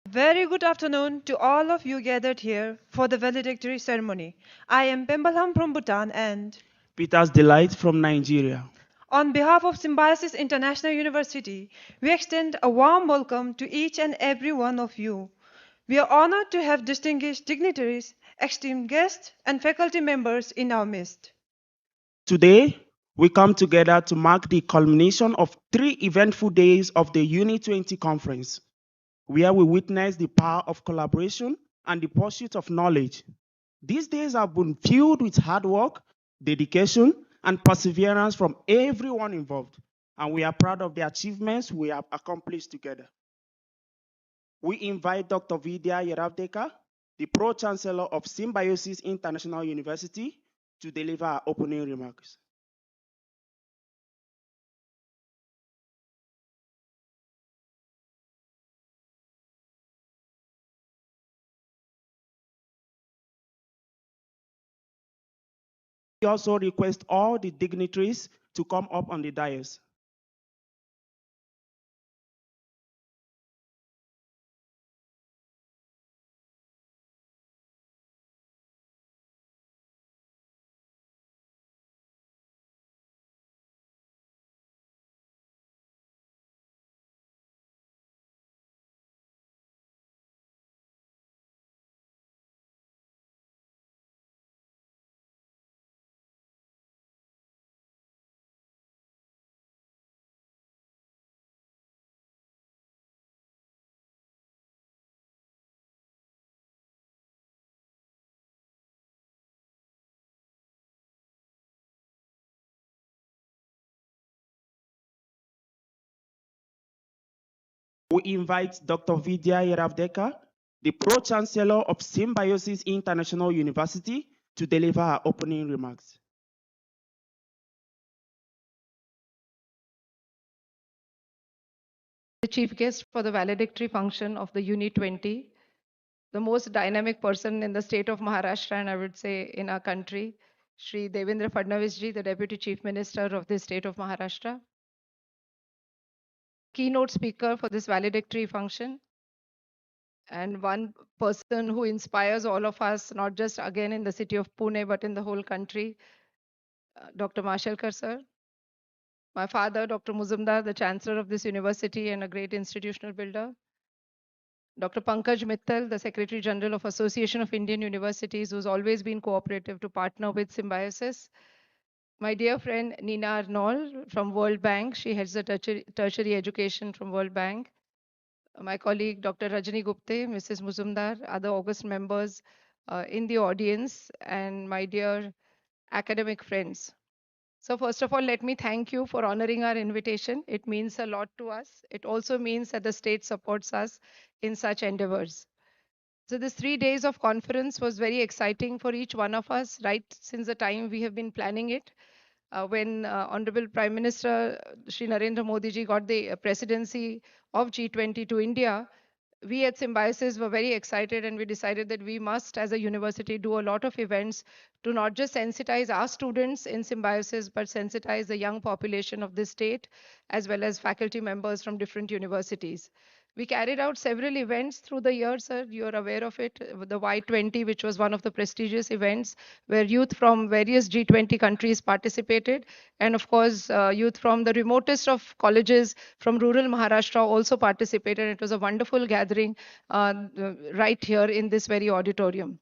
Very good afternoon to all of you gathered here for the valedictory ceremony. I am Pembalham from Bhutan and Peter's Delight from Nigeria. on behalf of Symbiosis International University, we extend a warm welcome to each and every one of you. We are honored to have distinguished dignitaries, esteemed guests, and faculty members in our midst. Today, we come together to mark the culmination of 3 eventful days of the Uni20 conference, where we witness the power of collaboration and the pursuit of knowledge. These days have been filled with hard work, dedication, and perseverance from everyone involved, and we are proud of the achievements we have accomplished together. We invite Dr. Vidya Yeravdeka, the Pro-Chancellor of Symbiosis International University, to deliver our opening remarks. We also request all the dignitaries to come up on the dais. We invite Dr. Vidya Yeravdeka, the Pro-Chancellor of Symbiosis International University, to deliver our opening remarks. The chief guest for the valedictory function of the Uni20, the most dynamic person in the state of Maharashtra, and I would say in our country, Shri Devendra Fadnavis ji, the Deputy Chief Minister of the state of Maharashtra. Keynote speaker for this valedictory function, and one person who inspires all of us, not just again in the city of Pune, but in the whole country, Dr. Mashelkar sir. My father, Dr. Muzumdar, the Chancellor of this university and a great institutional builder. Dr. Pankaj Mittal, the Secretary General of Association of Indian Universities, who's always been cooperative to partner with Symbiosis. My dear friend Nina Arnold from World Bank, she heads the tertiary education from World Bank. My colleague Dr. Rajani Gupte, Mrs. Muzumdar, other August members in the audience, and my dear academic friends. So first of all, let me thank you for honoring our invitation. It means a lot to us. It also means that the state supports us in such endeavors. So this 3 days of conference was very exciting for each one of us, right since the time we have been planning it. When Honorable Prime Minister Shri Narendra Modi ji got the presidency of G20 to India, we at Symbiosis were very excited, and we decided that we must, as a university, do a lot of events to not just sensitize our students in Symbiosis, but sensitize the young population of this state, as well as faculty members from different universities. We carried out several events through the year, sir. You're aware of it. The Y20, which was one of the prestigious events where youth from various G20 countries participated. And of course, youth from the remotest of colleges from rural Maharashtra also participated. It was a wonderful gathering right here in this very auditorium.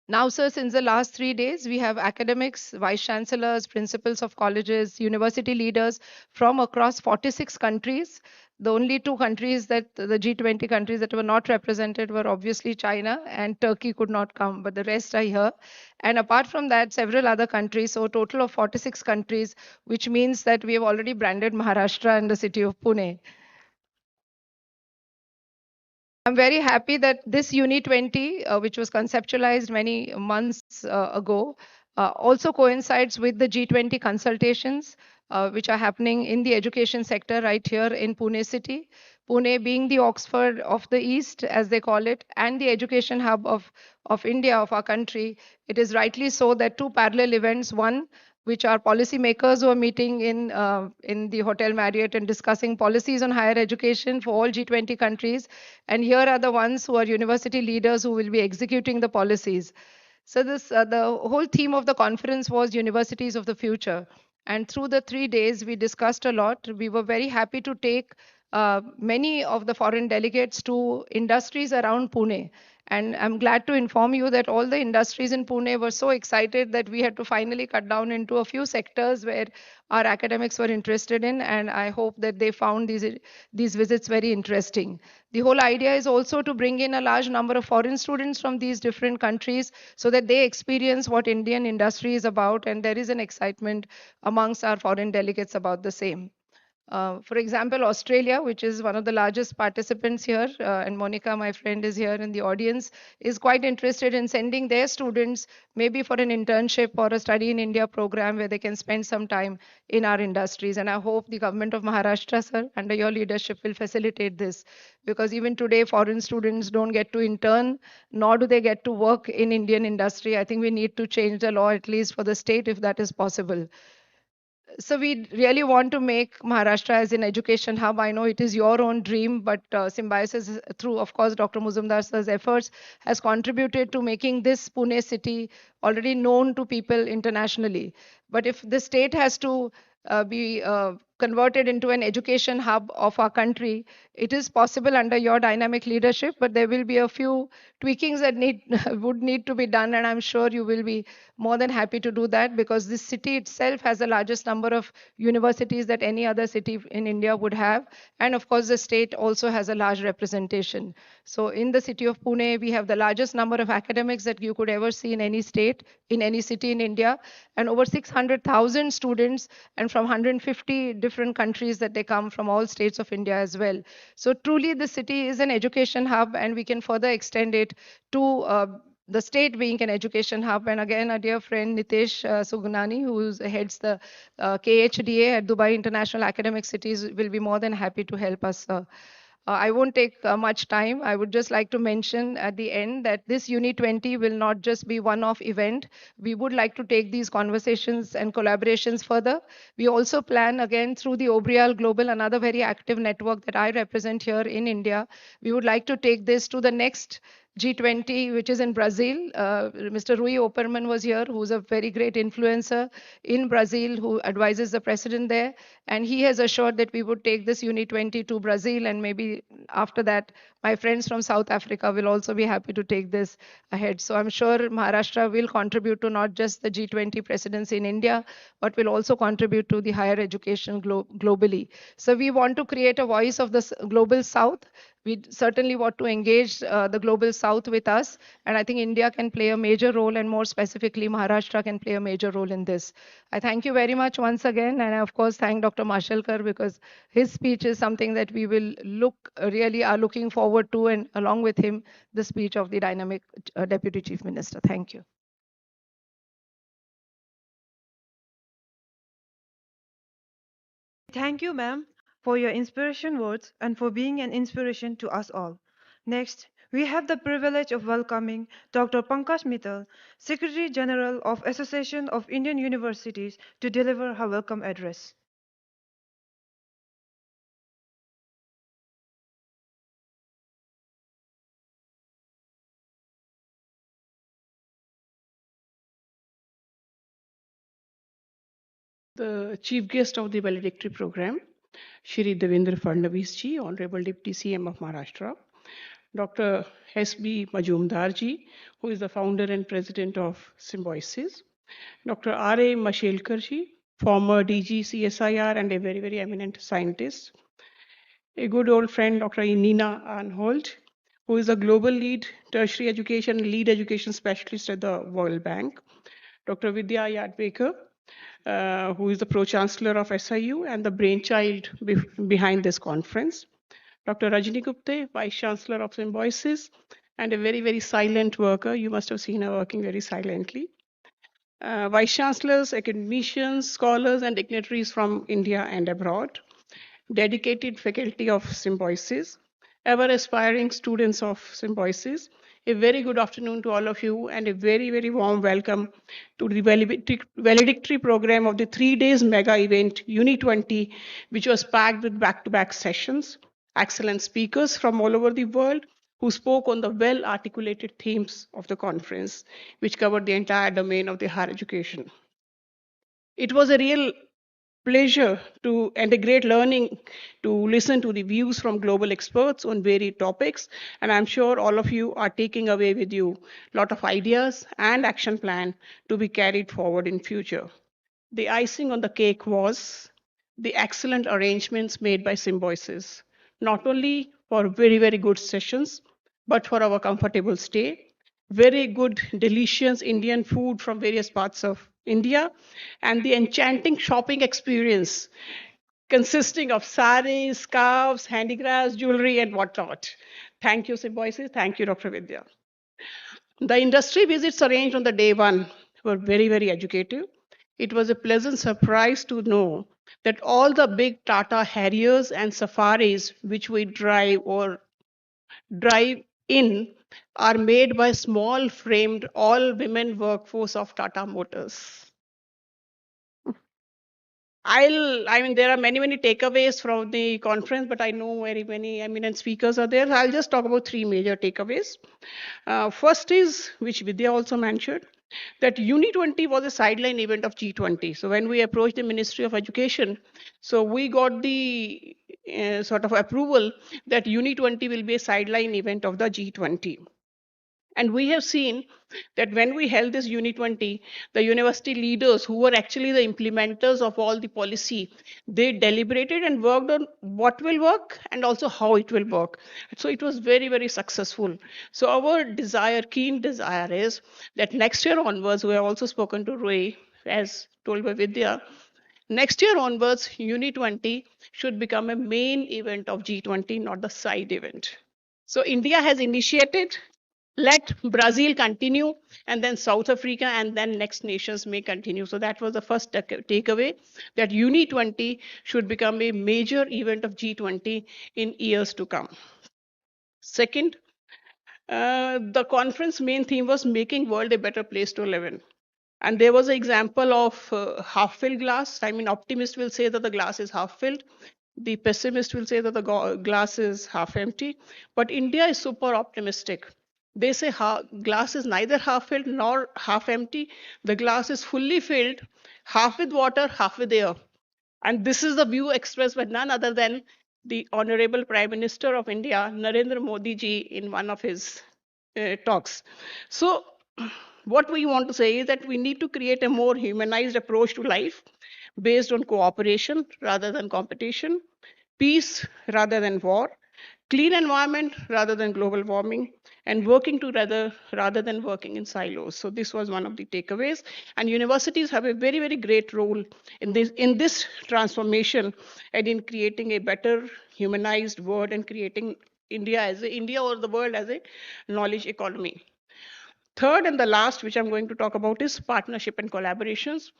Now, sir, since the last 3 days, we have academics, vice chancellors, principals of colleges, university leaders from across 46 countries. The only two countries that the G20 countries that were not represented were obviously China, and Turkey could not come, but the rest are here. And apart from that, several other countries, so a total of 46 countries, which means that we have already branded Maharashtra and the city of Pune. I'm very happy that this Uni20, which was conceptualized many months ago, also coincides with the G20 consultations, which are happening in the education sector right here in Pune city. Pune being the Oxford of the East, as they call it, and the education hub of India, of our country. It is rightly so that two parallel events, one which are policymakers who are meeting in the Hotel Marriott and discussing policies on higher education for all G20 countries. And here are the ones who are university leaders who will be executing the policies. So the whole theme of the conference was universities of the future. And through the 3 days, we discussed a lot. We were very happy to take many of the foreign delegates to industries around Pune. And I'm glad to inform you that all the industries in Pune were so excited that we had to finally cut down into a few sectors where our academics were interested in. And I hope that they found these visits very interesting. The whole idea is also to bring in a large number of foreign students from these different countries so that they experience what Indian industry is about. And there is an excitement amongst our foreign delegates about the same. For example, Australia, which is one of the largest participants here, and Monica, my friend, is here in the audience, is quite interested in sending their students maybe for an internship or a study in India program where they can spend some time in our industries. And I hope the government of Maharashtra, sir, under your leadership, will facilitate this, because even today, foreign students don't get to intern, nor do they get to work in Indian industry. I think we need to change the law, at least for the state, if that is possible. So we really want to make Maharashtra as an education hub. I know it is your own dream, but Symbiosis, through, of course, Dr. Muzumdar sir's efforts, has contributed to making this Pune city already known to people internationally. But if the state has to be converted into an education hub of our country, it is possible under your dynamic leadership, but there will be a few tweakings that would need to be done, and I'm sure you will be more than happy to do that, because this city itself has the largest number of universities that any other city in India would have. And of course, the state also has a large representation. So in the city of Pune, we have the largest number of academics that you could ever see in any state, in any city in India, and over 600,000 students, and from 150 different countries that they come from all states of India as well. So truly, the city is an education hub, and we can further extend it to the state being an education hub. And again, our dear friend Nitesh Sugunani, who heads the KHDA at Dubai International Academic Cities, will be more than happy to help us. I won't take much time. I would just like to mention at the end that this Uni20 will not just be one-off event. We would like to take these conversations and collaborations further. We also plan, again, through the Obrial Global, another very active network that I represent here in India. We would like to take this to the next G20, which is in Brazil. Mr. Rui Operman was here, who's a very great influencer in Brazil, who advises the president there. And he has assured that we would take this Uni20 to Brazil, and maybe after that, my friends from South Africa will also be happy to take this ahead. So I'm sure Maharashtra will contribute to not just the G20 presidency in India, but will also contribute to the higher education globally. So we want to create a voice of the global South. We certainly want to engage the global South with us. And I think India can play a major role, and more specifically, Maharashtra can play a major role in this. I thank you very much once again. And I, of course, thank Dr. Mashalkar, because his speech is something that we will really are looking forward to, and along with him, the speech of the dynamic Deputy Chief Minister. Thank you. Thank you, ma'am, for your inspiration words and for being an inspiration to us all. Next, we have the privilege of welcoming Dr. Pankaj Mittal, Secretary General of Association of Indian Universities, to deliver her welcome address. The chief guest of the valedictory program, Shri Devendra Fadnavis ji, Honorable Deputy CM of Maharashtra, Dr. S.B. Majumdar ji, who is the founder and president of Symbiosis, Dr. R.A. Mashelkar ji, former DG CSIR and a very, very eminent scientist, a good old friend, Dr. Nina Arnhold, who is a global lead tertiary education, lead education specialist at the World Bank, Dr. Vidya Yadvekar, who is the Pro-Chancellor of SIU and the brainchild behind this conference. Dr. Rajni Gupte, Vice Chancellor of Symbiosis, and a very, very silent worker. You must have seen her working very silently. Vice Chancellors, academicians, scholars, and dignitaries from India and abroad. Dedicated faculty of Symbiosis, ever aspiring students of Symbiosis, A very good afternoon to all of you and a very, very warm welcome to the valedictory program of the 3 days mega event Uni20, which was packed with back-to-back sessions, excellent speakers from all over the world who spoke on the well-articulated themes of the conference, which covered the entire domain of the higher education. It was a real pleasure to and a great learning to listen to the views from global experts on varied topics, and I'm sure all of you are taking away with you a lot of ideas and action plan to be carried forward in future. The icing on the cake was the excellent arrangements made by Symbiosis, not only for very, very good sessions, but for our comfortable stay, very good, delicious Indian food from various parts of India, and the enchanting shopping experience consisting of saris, scarves, handicrafts, jewelry, and whatnot. Thank you, Symbiosis. Thank you, Dr. Vidya. The industry visits arranged on the day one were very, very educative. It was a pleasant surprise to know that all the big Tata Harriers and Safaris which we drive in are made by small framed all women workforce of Tata Motors. I mean, there are many, many takeaways from the conference, but I know very many eminent speakers are there. I'll just talk about three major takeaways. First is, which Vidya also mentioned, that Uni20 was a sideline event of G20. So when we approached the Ministry of Education, so we got the sort of approval that Uni20 will be a sideline event of the G20. And we have seen that when we held this Uni20, the university leaders who were actually the implementers of all the policy, they deliberated and worked on what will work and also how it will work. So it was very, very successful. So our desire, keen desire is that next year onwards, we have also spoken to Roy, as told by Vidya, next year onwards, Uni20 should become a main event of G20, not the side event. So India has initiated, let Brazil continue, and then South Africa, and then next nations may continue. So that was the first takeaway, that Uni20 should become a major event of G20 in years to come. Second, the conference main theme was making world a better place to live in. And there was an example of half-filled glass. I mean, optimist will say that the glass is half-filled. The pessimist will say that the glass is half empty. But India is super optimistic. They say glass is neither half filled nor half empty. The glass is fully filled, half with water, half with air. And this is the view expressed by none other than the Honorable Prime Minister of India, Narendra Modi ji, in one of his talks. So, what we want to say is that we need to create a more humanized approach to life based on cooperation rather than competition, peace rather than war, clean environment rather than global warming, and working together rather than working in silos. So this was one of the takeaways. And universities have a very, very great role in this transformation and in creating a better humanized world and creating India or the world as a knowledge economy. Third and the last, which I'm going to talk about, is partnership and collaborations.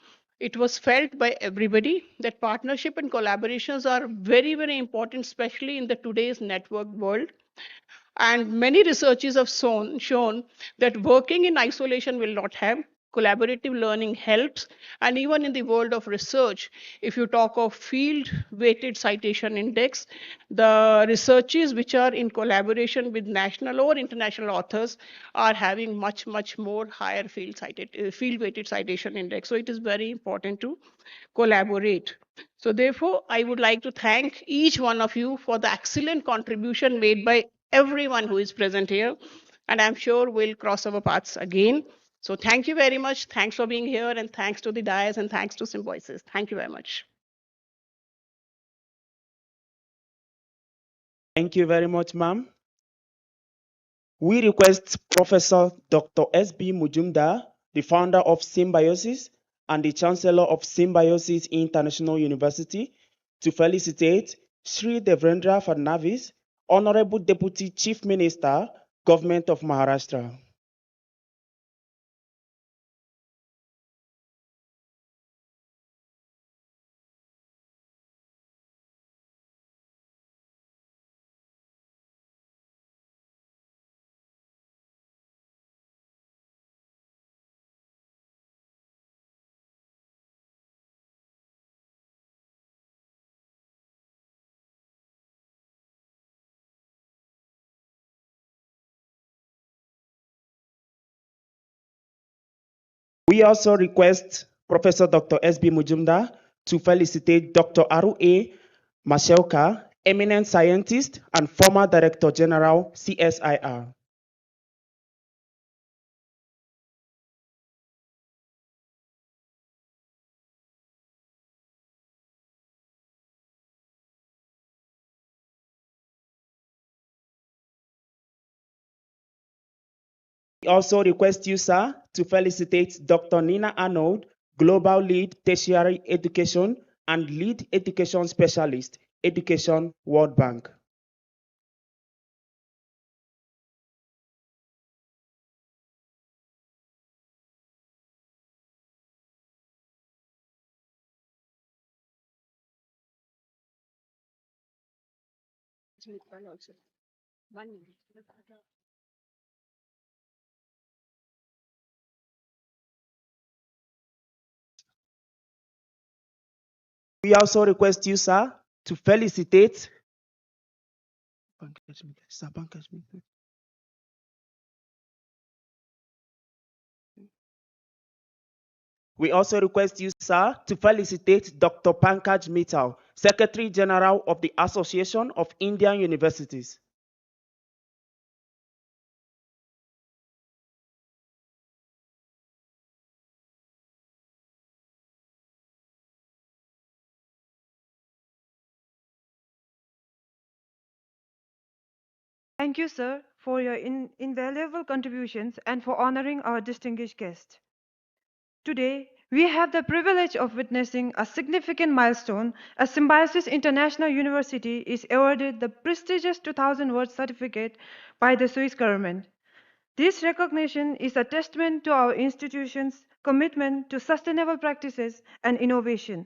It was felt by everybody that partnership and collaborations are very, very important, especially in the today's networked world. And many researches have shown that working in isolation will not have. Collaborative learning helps. And even in the world of research, if you talk of field weighted citation index, the researches which are in collaboration with national or international authors are having much, much more higher field weighted citation index. So it is very important to collaborate. So therefore, I would like to thank each one of you for the excellent contribution made by everyone who is present here. And I'm sure we'll cross our paths again. So thank you very much. Thanks for being here, and thanks to the dais, and thanks to Symbiosis. Thank you very much. Thank you very much, ma'am. We request Professor Dr. S.B. Mujumdar, the founder of Symbiosis and the Chancellor of Symbiosis International University, to felicitate Sri Devendra Fadnavis, Honorable Deputy Chief Minister, Government of Maharashtra. We also request Professor Dr. S.B. Mujumdar to felicitate Dr. R.A. Mashelka, eminent scientist and former Director General, CSIR. We also request you, sir, to felicitate Dr. Nina Arnold, Global Lead Tertiary Education and Lead Education Specialist, Education World Bank. We also request you, sir, to felicitate We also request you, sir, to felicitate Dr. Pankaj Mittal, Secretary General of the Association of Indian Universities. Thank you, sir, for your invaluable contributions and for honoring our distinguished guest. Today, we have the privilege of witnessing a significant milestone as Symbiosis International University is awarded the prestigious 2000 word certificate by the Swiss government. This recognition is a testament to our institution's commitment to sustainable practices and innovation.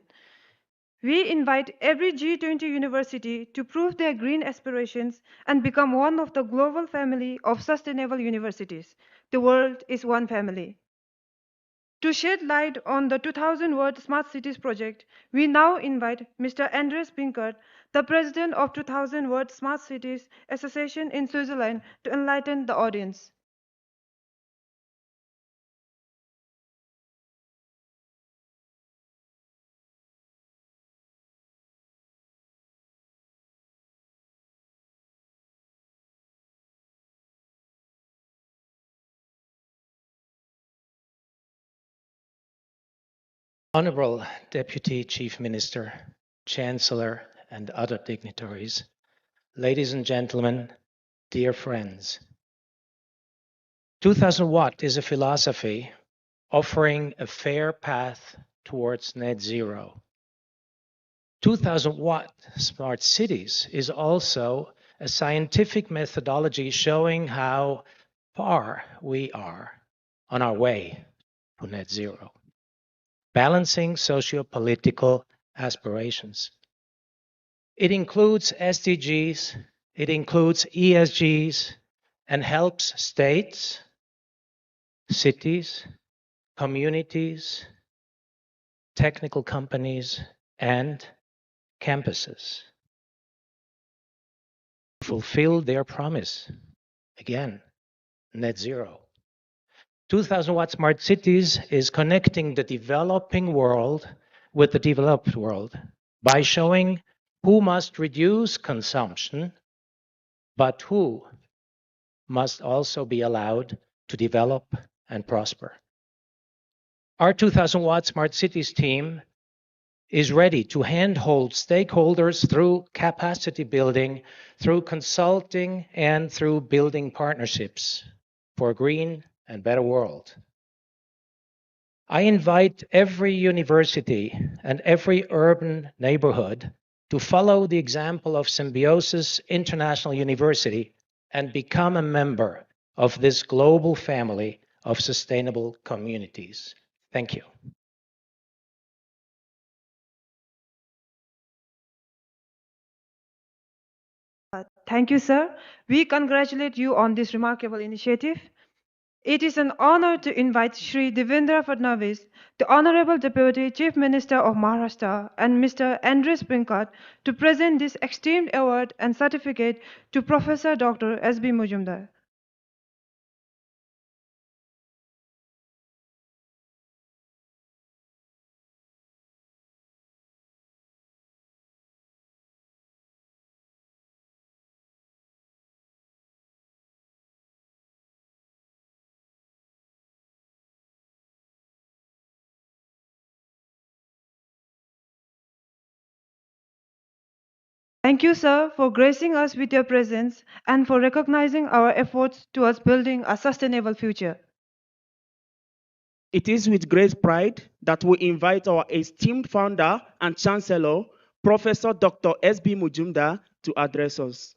We invite every G20 university to prove their green aspirations and become one of the global family of sustainable universities. The world is one family. To shed light on the 2000 word Smart Cities project, we now invite Mr. Andres Pinkert, the president of 2000 word Smart Cities Association in Switzerland, to enlighten the audience. Honorable Deputy Chief Minister, Chancellor, and other dignitaries, ladies and gentlemen, dear friends. 2000 Watt is a philosophy offering a fair path towards net zero. 2000 Watt Smart Cities is also a scientific methodology showing how far we are on our way to net zero. Balancing socio-political aspirations. It includes SDGs, it includes ESGs, and helps states, cities, communities, technical companies, and campuses fulfill their promise. Again, net zero. 2000 Watt Smart Cities is connecting the developing world with the developed world by showing who must reduce consumption, but who must also be allowed to develop and prosper. Our 2000 Watt Smart Cities team is ready to handhold stakeholders through capacity building, through consulting, and through building partnerships for a green and better world. I invite every university and every urban neighborhood to follow the example of Symbiosis International University and become a member of this global family of sustainable communities. Thank you. Thank you, sir. We congratulate you on this remarkable initiative. It is an honor to invite Shri Devendra Fadnavis, the Honorable Deputy Chief Minister of Maharashtra, and Mr. Andres Pinkert to present this esteemed award and certificate to Professor Dr. S.B. Mujumdar. Thank you, sir, for gracing us with your presence and for recognizing our efforts towards building a sustainable future. It is with great pride that we invite our esteemed founder and chancellor, Professor Dr. S.B. Mujumdar, to address us.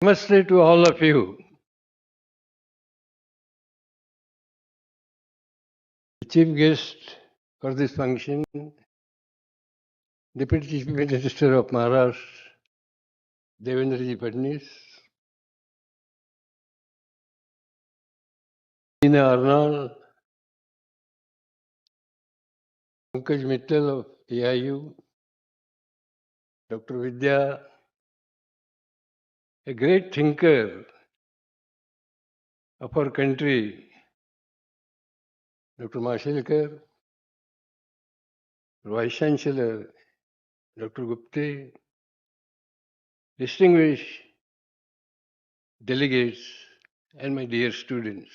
Namaste to all of you. The chief guest for this function, Deputy Chief Minister of Maharashtra, Devendra Fadnavis, Tina Arnal, Pankaj Mittal of AIU, Dr. Vidya, a great thinker of our country, Dr. Mashelkar, Vice Chancellor, Dr. Gupte, distinguished delegates, and my dear students.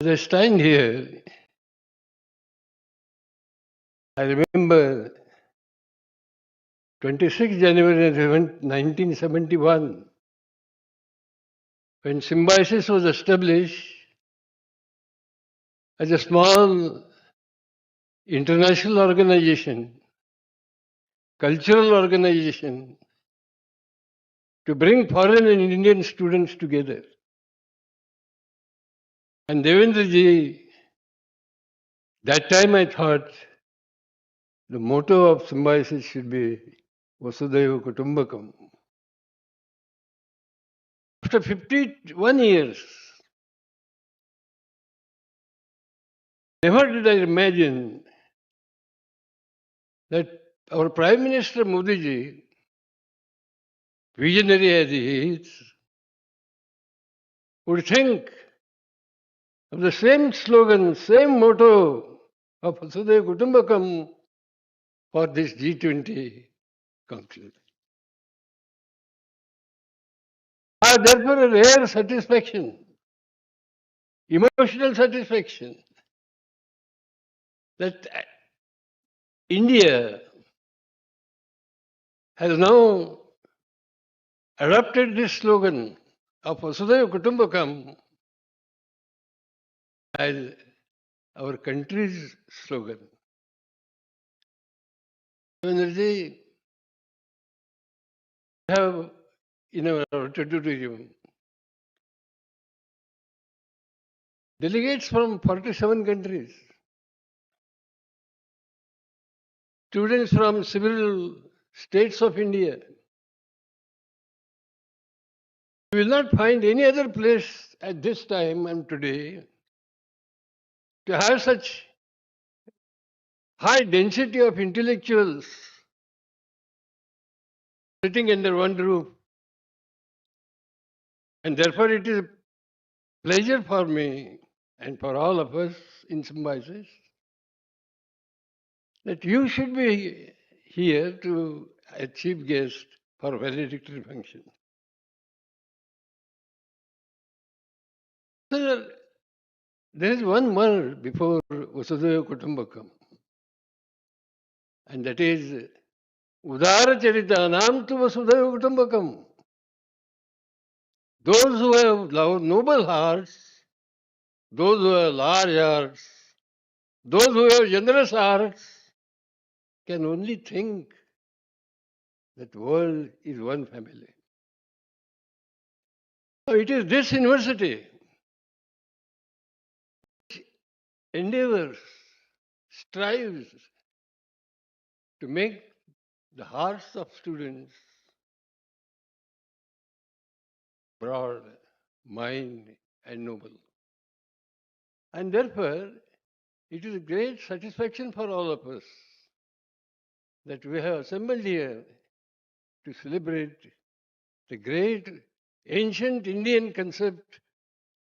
As I stand here, I remember 26 January 1971, when Symbiosis was established as a small international organization, cultural organization, to bring foreign and Indian students together. And Devendra ji, that time I thought the motto of Symbiosis should be Vasudhaiva Kutumbakam. After 51 years, never did I imagine that our Prime Minister Modi ji, visionary as he is, would think of the same slogan, same motto of Vasudhaiva Kutumbakam for this G20 council. I have therefore a rare satisfaction, emotional satisfaction, that India has now adopted this slogan of Vasudhaiva Kutumbakam as our country's slogan. Energy have in our auditorium delegates from 47 countries, students from several states of India. You will not find any other place at this time and today to have such high density of intellectuals sitting under one roof. And therefore it is a pleasure for me and for all of us in Symbiosis that you should be here to a chief guest for valedictory function. So there is one word before Vasudhaiva Kutumbakam, and that is Udara Charitanam tu Vasudhaiva Kutumbakam. Those who have noble hearts, those who have large hearts, those who have generous hearts can only think that the world is one family. So it is this university which endeavors, strives to make the hearts of students broad, mind, and noble. And therefore, it is a great satisfaction for all of us that we have assembled here to celebrate the great ancient Indian concept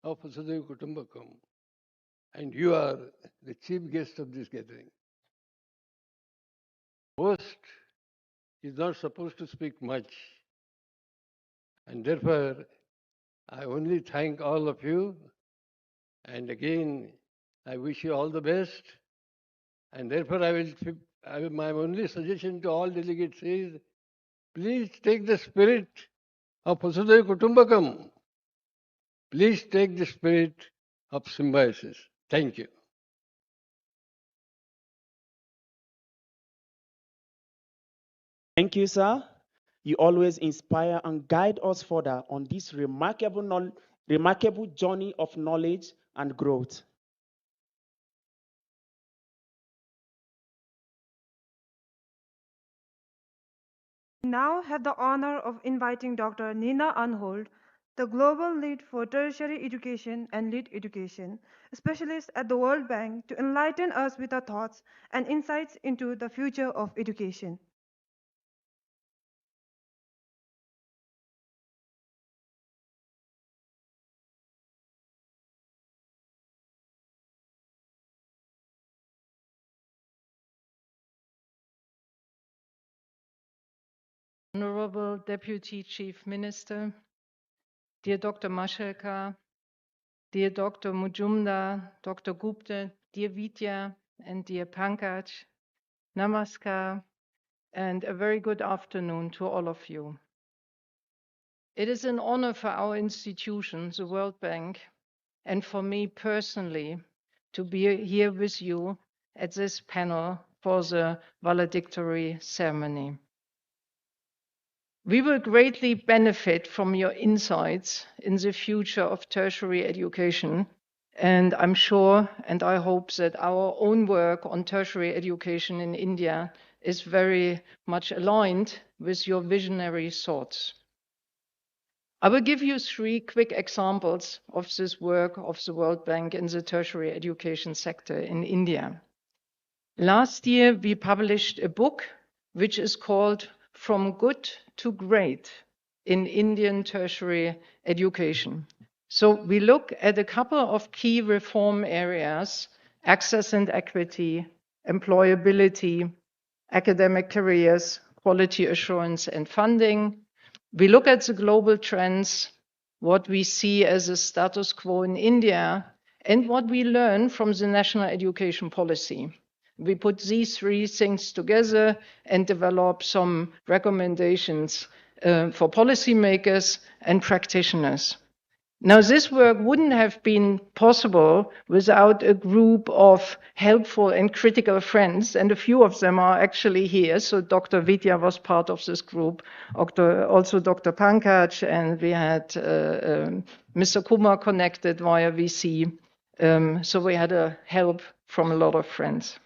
of Vasudhaiva Kutumbakam, and you are the chief guest of this gathering. Host is not supposed to speak much, and therefore I only thank all of you, and again I wish you all the best, and therefore my only suggestion to all delegates is, please take the spirit of Vasudhaiva Kutumbakam. Please take the spirit of symbiosis. Thank you. Thank you, sir. You always inspire and guide us further on this remarkable journey of knowledge and growth. We now have the honor of inviting Dr. Nina Anhold, the Global Lead for Tertiary Education and Lead Education, a specialist at the World Bank, to enlighten us with her thoughts and insights into the future of education. Honorable Deputy Chief Minister, dear Dr. Mashelka, dear Dr. Mujumdar, Dr. Gupta, dear Vidya, and dear Pankaj, namaskar, and a very good afternoon to all of you. It is an honor for our institution, the World Bank, and for me personally, to be here with you at this panel for the valedictory ceremony. We will greatly benefit from your insights in the future of tertiary education, and I'm sure and I hope that our own work on tertiary education in India is very much aligned with your visionary thoughts. I will give you 3 quick examples of this work of the World Bank in the tertiary education sector in India. Last year, we published a book which is called From Good to Great in Indian Tertiary Education. So we look at a couple of key reform areas: access and equity, employability, academic careers, quality assurance and funding. We look at the global trends, what we see as a status quo in India, and what we learn from the national education policy. We put these 3 things together and develop some recommendations for policymakers and practitioners. Now, this work wouldn't have been possible without a group of helpful and critical friends, and a few of them are actually here. So Dr. Vidya was part of this group, also Dr. Pankaj, and we had Mr. Kumar connected via VC. So we had a help from a lot of friends.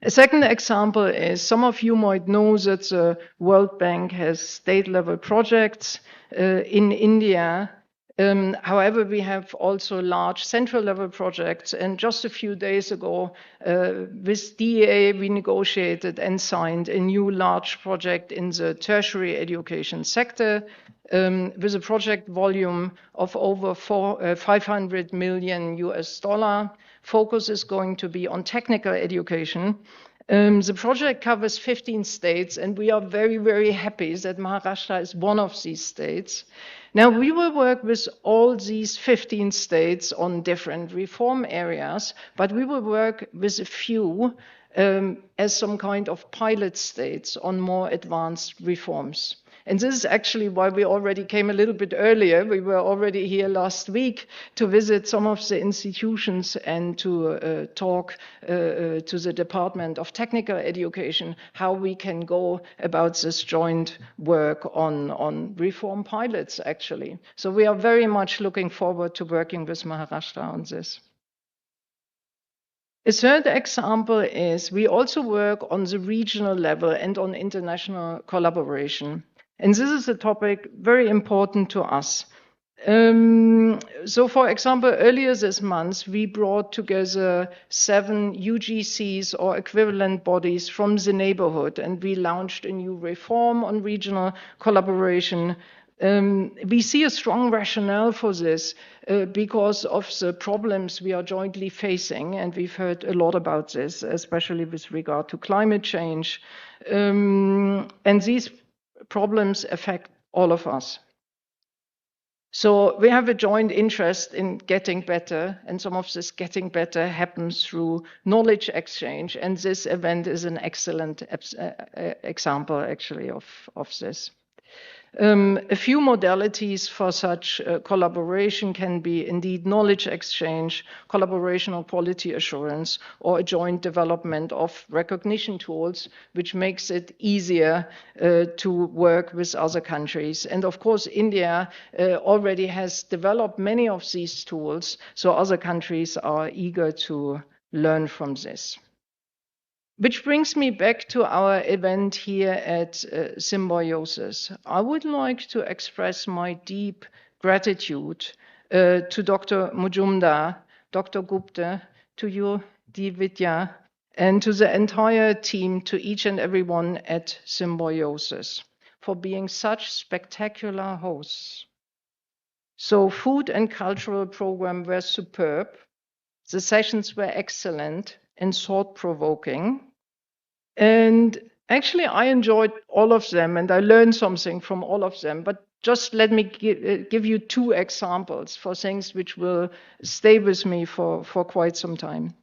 A second example is, some of you might know that the World Bank has state-level projects in India. However, we have also large central-level projects. And just a few days ago, with DEA, we negotiated and signed a new large project in the tertiary education sector with a project volume of over 500 million US dollar. Focus is going to be on technical education. The project covers 15 states, and we are very, very happy that Maharashtra is one of these states. Now, we will work with all these 15 states on different reform areas, but we will work with a few as some kind of pilot states on more advanced reforms. And this is actually why we already came a little bit earlier. We were already here last week to visit some of the institutions and to talk to the Department of Technical Education how we can go about this joint work on reform pilots, actually. So we are very much looking forward to working with Maharashtra on this. A third example is we also work on the regional level and on international collaboration. And this is a topic very important to us. So, for example, earlier this month, we brought together 7 UGCs or equivalent bodies from the neighborhood, and we launched a new reform on regional collaboration We see a strong rationale for this because of the problems we are jointly facing, and we've heard a lot about this, especially with regard to climate change. And these problems affect all of us. So we have a joint interest in getting better, and some of this getting better happens through knowledge exchange, and this event is an excellent example, actually, of this. A few modalities for such collaboration can be indeed knowledge exchange, collaboration on quality assurance, or a joint development of recognition tools, which makes it easier to work with other countries. And of course, India already has developed many of these tools, so other countries are eager to learn from this. Which brings me back to our event here at Symbiosis. I would like to express my deep gratitude to Dr. Majumdar, Dr. Gupta, to you, Dividya, and to the entire team, to each and everyone at Symbiosis, for being such spectacular hosts. So food and cultural program were superb. The sessions were excellent and thought-provoking. And actually, I enjoyed all of them, and I learned something from all of them. But just let me give you two examples for things which will stay with me for quite some time.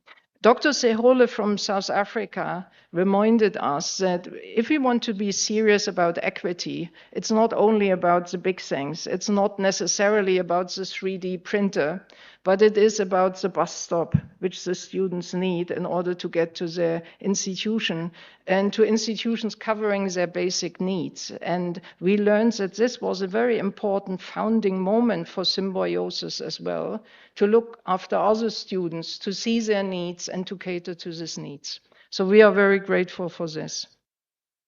Dr. Sehole from South Africa reminded us that if we want to be serious about equity, it's not only about the big things. It's not necessarily about the 3D printer, but it is about the bus stop, which the students need in order to get to their institution and to institutions covering their basic needs. And we learned that this was a very important founding moment for Symbiosis as well, to look after other students, to see their needs and to cater to these needs. So we are very grateful for this.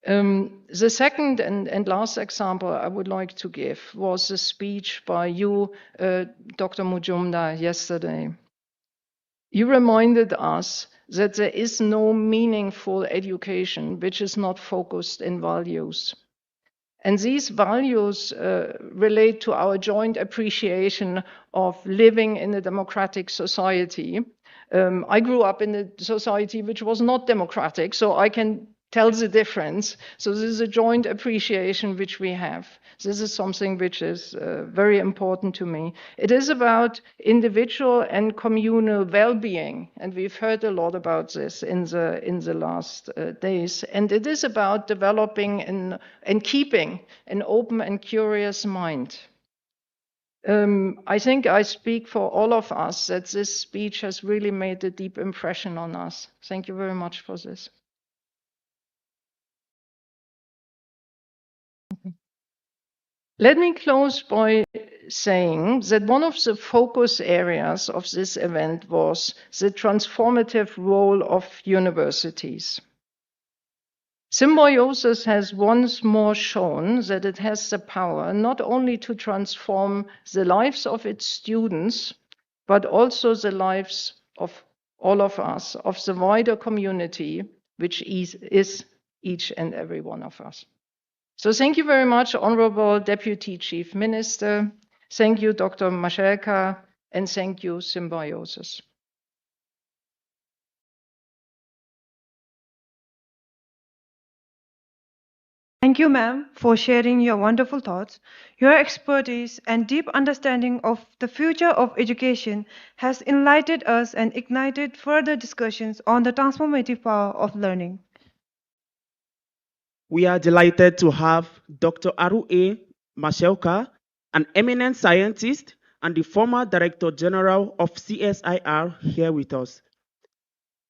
The second and last example I would like to give was a speech by you, Dr. Majumdar, yesterday. You reminded us that there is no meaningful education which is not focused in values. And these values relate to our joint appreciation of living in a democratic society. I grew up in a society which was not democratic, so I can tell the difference. So this is a joint appreciation which we have. This is something which is very important to me. It is about individual and communal well-being, and we've heard a lot about this in the last days. And it is about developing and keeping an open and curious mind. I think I speak for all of us that this speech has really made a deep impression on us. Thank you very much for this. Let me close by saying that one of the focus areas of this event was the transformative role of universities. Symbiosis has once more shown that it has the power not only to transform the lives of its students, but also the lives of all of us, of the wider community, which is each and every one of us. So thank you very much, Honorable Deputy Chief Minister. Thank you, Dr. Mashelka, and thank you, Symbiosis. Thank you, ma'am, for sharing your wonderful thoughts. Your expertise and deep understanding of the future of education has enlightened us and ignited further discussions on the transformative power of learning. We are delighted to have Dr. Aru A. Mashelka, an eminent scientist and the former Director General of CSIR, here with us.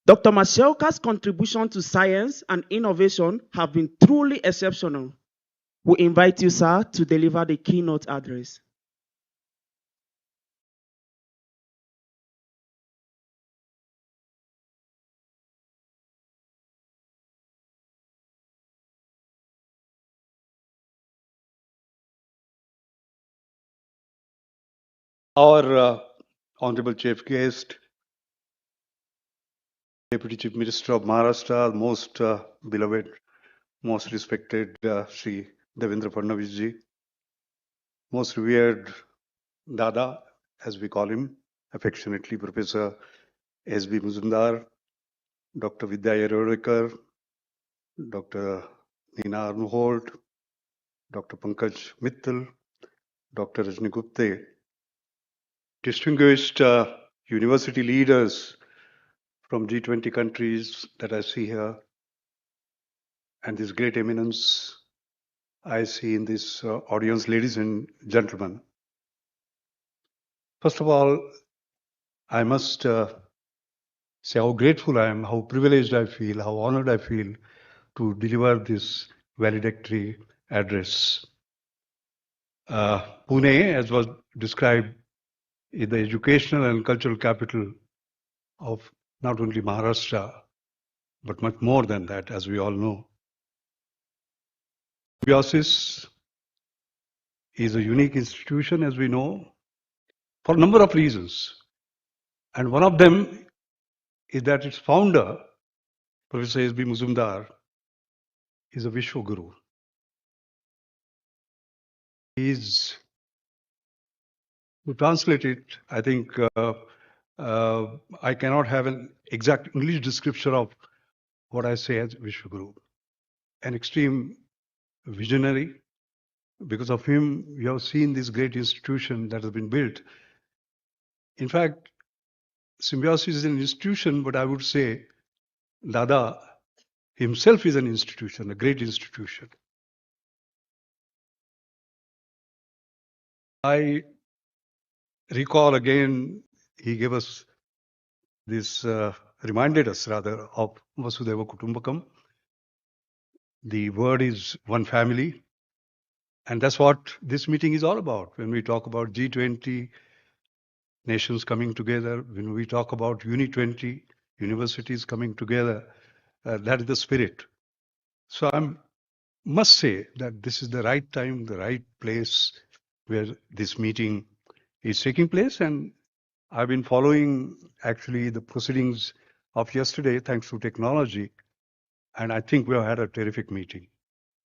Dr. Mashelka's contribution to science and innovation have been truly exceptional. We invite you, sir, to deliver the keynote address. Our Honorable Chief Guest, Deputy Chief Minister of Maharashtra, most beloved, most respected Shri Devendra Fadnavis ji, most revered Dada, as we call him affectionately, Professor S.B. Majumdar, Dr. Vidya Yerodekar, Dr. Nina Arnholt, Dr. Pankaj Mittal, Dr. Rajni Gupte, distinguished university leaders from G20 countries that I see here, and this great eminence I see in this audience, ladies and gentlemen. First of all, I must say how grateful I am, how privileged I feel, how honored I feel to deliver this valedictory address. Pune, as was described, is the educational and cultural capital of not only Maharashtra, but much more than that, as we all know. Symbiosis is a unique institution, as we know, for a number of reasons. And one of them is that its founder, Professor S.B. Majumdar, is a Vishwaguru. He is, to translate it, I think I cannot have an exact English description of what I say as Vishwaguru. An extreme visionary. Because of him, we have seen this great institution that has been built. In fact, Symbiosis is an institution, but I would say Dada himself is an institution, a great institution. I recall again, he gave us this, reminded us rather of Vasudhaiva Kutumbakam. The word is one family. And that's what this meeting is all about. When we talk about G20, nations coming together, when we talk about Uni20, universities coming together, that is the spirit. So I must say that this is the right time, the right place where this meeting is taking place. And I've been following actually the proceedings of yesterday thanks to technology. And I think we have had a terrific meeting.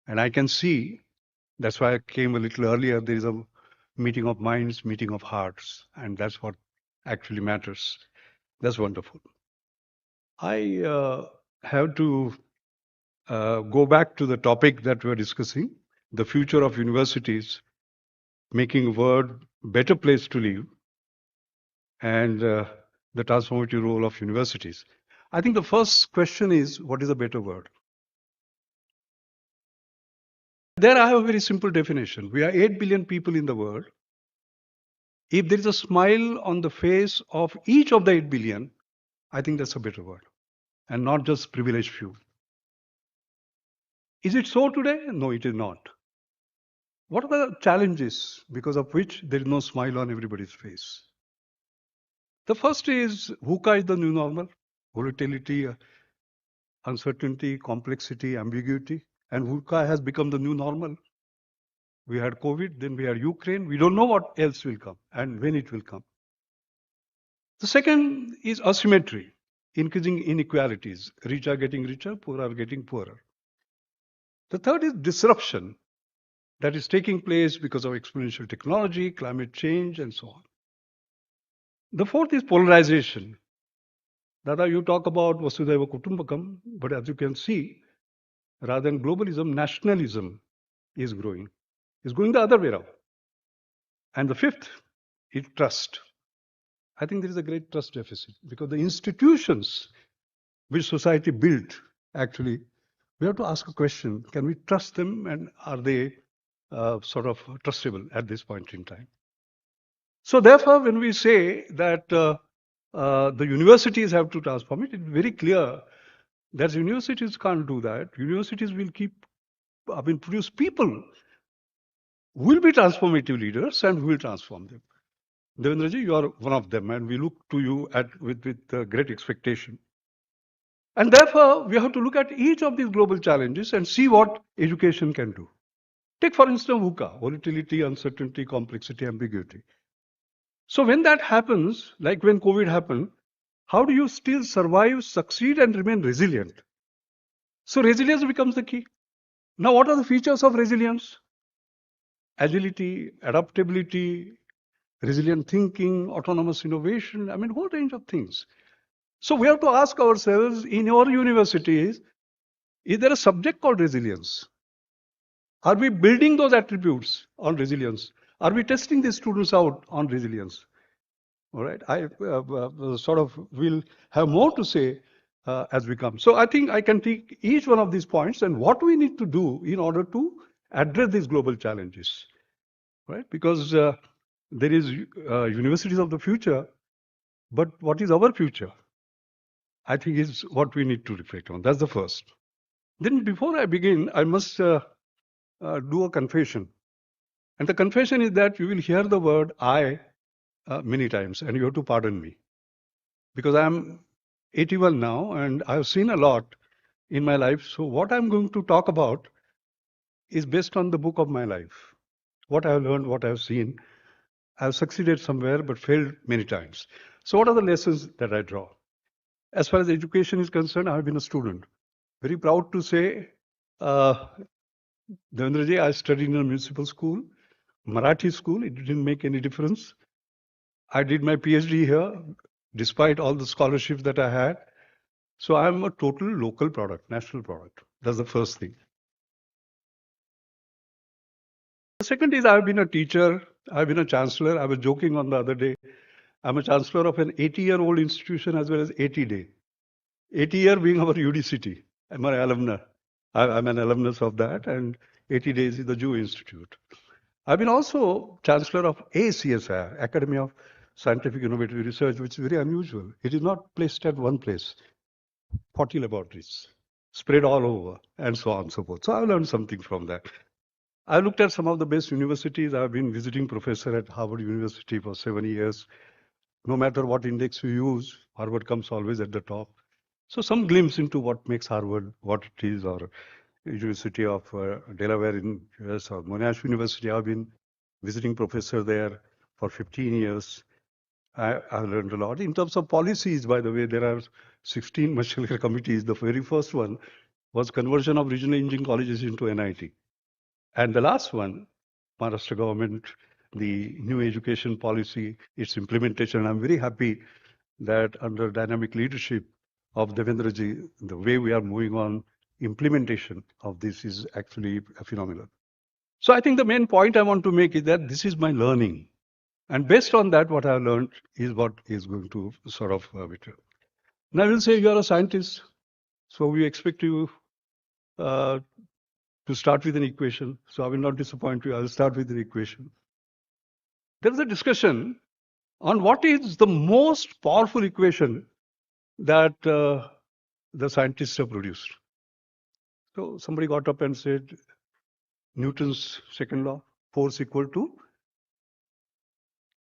And I can see, that's why I came a little earlier, there is a meeting of minds, meeting of hearts. And that's what actually matters. That's wonderful. I have to go back to the topic that we're discussing, the future of universities, making the world a better place to live, and the transformative role of universities. I think the first question is, what is a better word? There I have a very simple definition. We are 8 billion people in the world. If there is a smile on the face of each of the 8 billion, I think that's a better word, and not just privileged few. Is it so today? No, it is not. What are the challenges because of which there is no smile on everybody's face? The first is VUCA is the new normal, volatility, uncertainty, complexity, ambiguity, and VUCA has become the new normal. We had COVID, then we had Ukraine. We don't know what else will come and when it will come. The second is asymmetry, increasing inequalities. Rich are getting richer, poor are getting poorer. The third is disruption that is taking place because of exponential technology, climate change, and so on. The fourth is polarization. Dada, you talk about Vasudhaiva Kutumbakam, but as you can see, rather than globalism, nationalism is growing. It's going the other way around. And the fifth is trust. I think there is a great trust deficit because the institutions which society built, actually, we have to ask a question, can we trust them and are they sort of trustable at this point in time? So therefore, when we say that the universities have to transform it, it's very clear that universities can't do that. Universities will produce people who will be transformative leaders and who will transform them. Devendra ji, you are one of them, and we look to you with great expectation. And therefore, we have to look at each of these global challenges and see what education can do. Take, for instance, VUCA, volatility, uncertainty, complexity, ambiguity. So when that happens, like when COVID happened, how do you still survive, succeed, and remain resilient? So resilience becomes the key. Now, what are the features of resilience? agility, adaptability, resilient thinking, autonomous innovation, I mean, whole range of things. So we have to ask ourselves, in your universities, is there a subject called resilience? Are we building those attributes on resilience? Are we testing the students out on resilience? All right, I sort of will have more to say as we come. So I think I can take each one of these points and what we need to do in order to address these global challenges, right? Because there is universities of the future, but what is our future? I think is what we need to reflect on. That's the first. Then before I begin, I must do a confession. And the confession is that you will hear the word I many times, and you have to pardon me. Because I'm 81 now, and I've seen a lot in my life. So what I'm going to talk about is based on the book of my life. What I've learned, what I've seen. I've succeeded somewhere, but failed many times. So what are the lessons that I draw? As far as education is concerned, I've been a student. Very proud to say, Devendra ji, I studied in a municipal school, Marathi school. It didn't make any difference. I did my PhD here, despite all the scholarships that I had. So I'm a total local product, national product. That's the first thing. The second is I've been a teacher. I've been a chancellor. I was joking on the other day. I'm a chancellor of an 80-year-old institution as well as 80-day. 80-year being our UD-City. I'm an alumna. I'm an alumnus of that, and 80 days is the Jew Institute. I've been also chancellor of ACSI, Academy of Scientific Innovative Research, which is very unusual. It is not placed at one place. 40 laboratories spread all over, and so on and so forth. So I learned something from that. I looked at some of the best universities. I've been visiting professor at Harvard University for 7 years. No matter what index you use, Harvard comes always at the top. So some glimpse into what makes Harvard what it is, or University of Delaware in US, or Monash University. I've been visiting professor there for 15 years. I've learned a lot. In terms of policies, by the way, there are 16 Mashal committees. The very first one was conversion of regional engineering colleges into NIT. And the last one, Maharashtra government, the new education policy, its implementation. I'm very happy that under dynamic leadership of Devendra ji, the way we are moving on, implementation of this is actually phenomenal. So I think the main point I want to make is that this is my learning. And based on that, what I've learned is what is going to sort of mature. Now I will say you are a scientist, so we expect you to start with an equation. So I will not disappoint you. I will start with an equation. There is a discussion on what is the most powerful equation that the scientists have produced. So somebody got up and said, Newton's second law, force equal to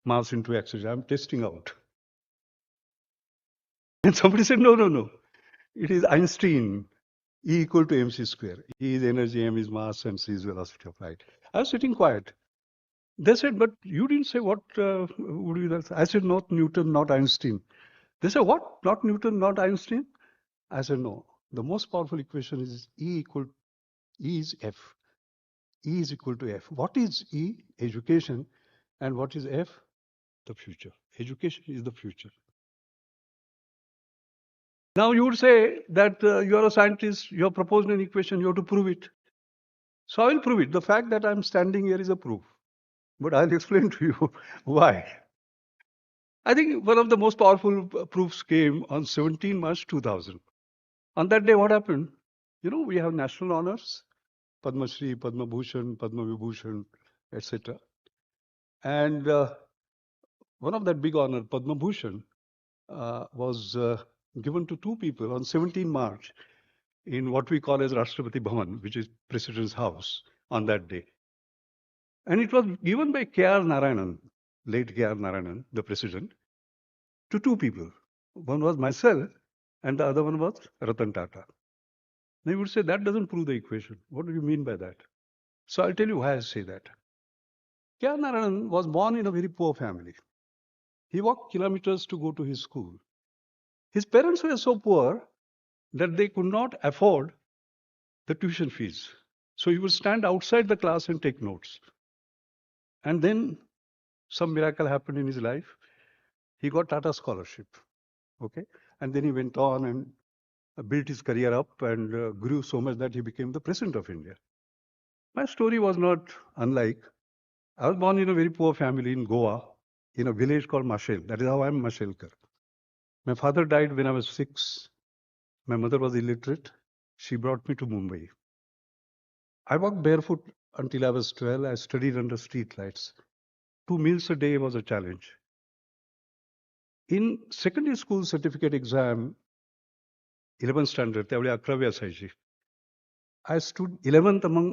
mass into acceleration. I'm testing out. And somebody said, no, no, no. It is Einstein, E equal to mc square. E is energy, m is mass, and c is velocity of light. I was sitting quiet. They said, but you didn't say what would be that. I said, not Newton, not Einstein. They said, what? Not Newton, not Einstein? I said, no. The most powerful equation is E is F. E is equal to F. What is E? Education. And what is F? The future. Education is the future. Now you would say that you are a scientist, you have proposed an equation, you have to prove it. So I will prove it. The fact that I'm standing here is a proof. But I'll explain to you why. I think one of the most powerful proofs came on 17 March 2000. On that day, what happened? You know, we have national honors, Padma Shri, Padma Bhushan, Padma Vibhushan, etc. And one of that big honor, Padma Bhushan, was given to two people on 17 March in what we call as Rashtrapati Bhavan, which is President's house on that day. And it was given by K.R. Narayanan, late K.R. Narayanan, the president, to two people. One was myself, and the other one was Ratan Tata. Now you would say that doesn't prove the equation. What do you mean by that? So I'll tell you why I say that. K.R. Narayanan was born in a very poor family. He walked kilometers to go to his school. His parents were so poor that they could not afford the tuition fees. So he would stand outside the class and take notes. And then some miracle happened in his life. He got Tata scholarship. Okay. And then he went on and built his career up and grew so much that he became the president of India. My story was not unlike. I was born in a very poor family in Goa, in a village called Mashel. That is how I am Mashelkar. My father died when I was 6. My mother was illiterate. She brought me to Mumbai. I walked barefoot until I was 12. I studied under street lights. 2 meals a day was a challenge. In secondary school certificate exam, 11th standard, त्यावेळी 11वी असायची. I stood 11th among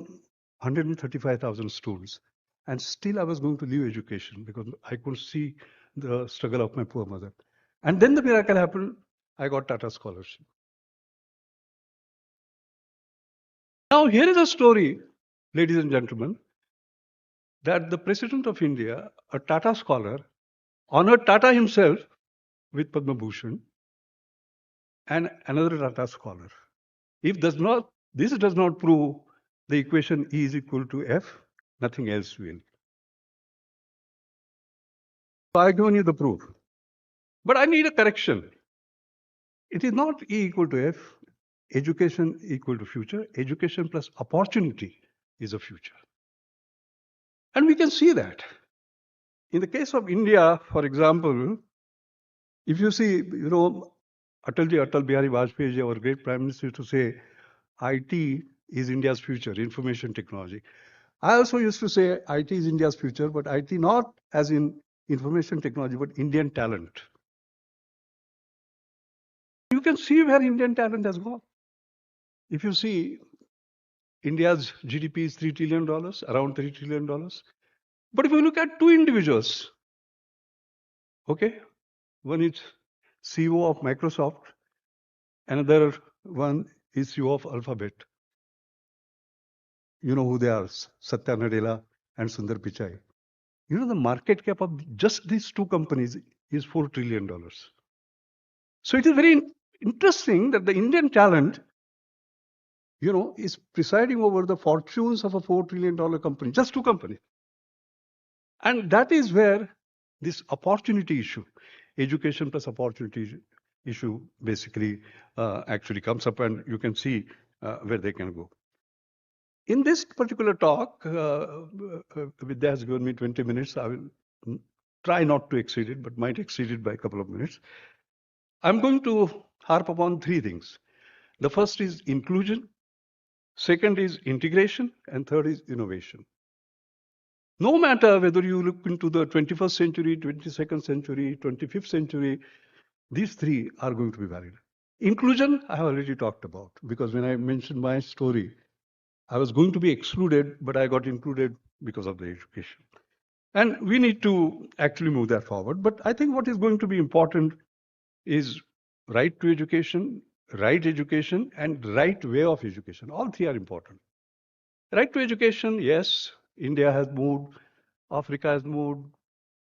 135,000 students. And still I was going to leave education because I could see the struggle of my poor mother. And then the miracle happened. I got Tata scholarship. Now here is a story, ladies and gentlemen, that the President of India, a Tata scholar, honored Tata himself with Padma Bhushan and another Tata scholar. If this does not prove the equation E is equal to F, nothing else will. So I've given you the proof. But I need a correction. It is not E equal to F, education equal to future. Education plus opportunity is a future. And we can see that. In the case of India, for example, if you see, Atal Bihari Vajpayee, our great Prime Minister, used to say, IT is India's future, information technology. I also used to say IT is India's future, but IT not as in information technology, but Indian talent. You can see where Indian talent has gone. If you see, India's GDP is $3 trillion, around $3 trillion. But if you look at two individuals, okay, one is CEO of Microsoft, another one is CEO of Alphabet. You know who they are, Satya Nadella and Sundar Pichai. You know the market cap of just these two companies is $4 trillion. So it is very interesting that the Indian talent, is presiding over the fortunes of a $4 trillion company, just two companies. And that is where this opportunity issue, education plus opportunity issue, basically actually comes up, and you can see where they can go. In this particular talk, Vidya has given me 20 minutes. I will try not to exceed it, but might exceed it by a couple of minutes. I'm going to harp upon three things. The first is inclusion, second is integration, and third is innovation. No matter whether you look into the 21st century, 22nd century, 25th century, these three are going to be valid. Inclusion, I have already talked about, because when I mentioned my story, I was going to be excluded, but I got included because of the education. And we need to actually move that forward. But I think what is going to be important is right to education, and right way of education. All three are important. Right to education, yes, India has moved, Africa has moved,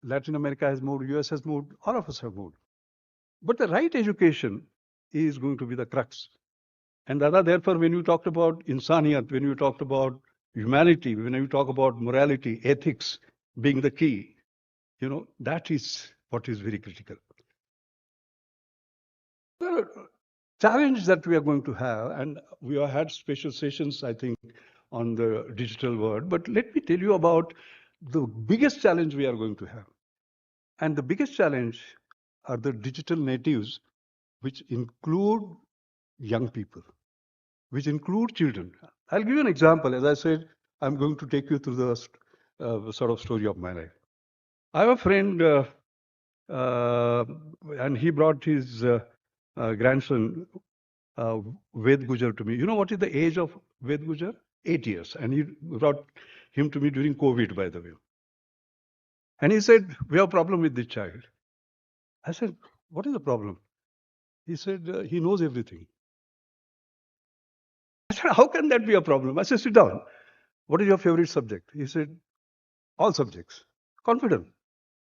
Latin America has moved, US has moved, all of us have moved. But the right education is going to be the crux. And Dada, therefore, when you talked about insaniyat, when you talked about humanity, when you talk about morality, ethics being the key, that is what is very critical. The challenge that we are going to have, and we have had special sessions, I think, on the digital world, but let me tell you about the biggest challenge we are going to have. And the biggest challenge are the digital natives, which include young people, which include children. I'll give you an example. As I said, I'm going to take you through the sort of story of my life. I have a friend, and he brought his grandson, Ved Gujar, to me. You know what is the age of Ved Gujar? 8 years. And he brought him to me during COVID, by the way. And he said, we have a problem with this child. I said, what is the problem? He said, he knows everything. I said, how can that be a problem? I said, sit down. What is your favorite subject? He said, all subjects. Confident.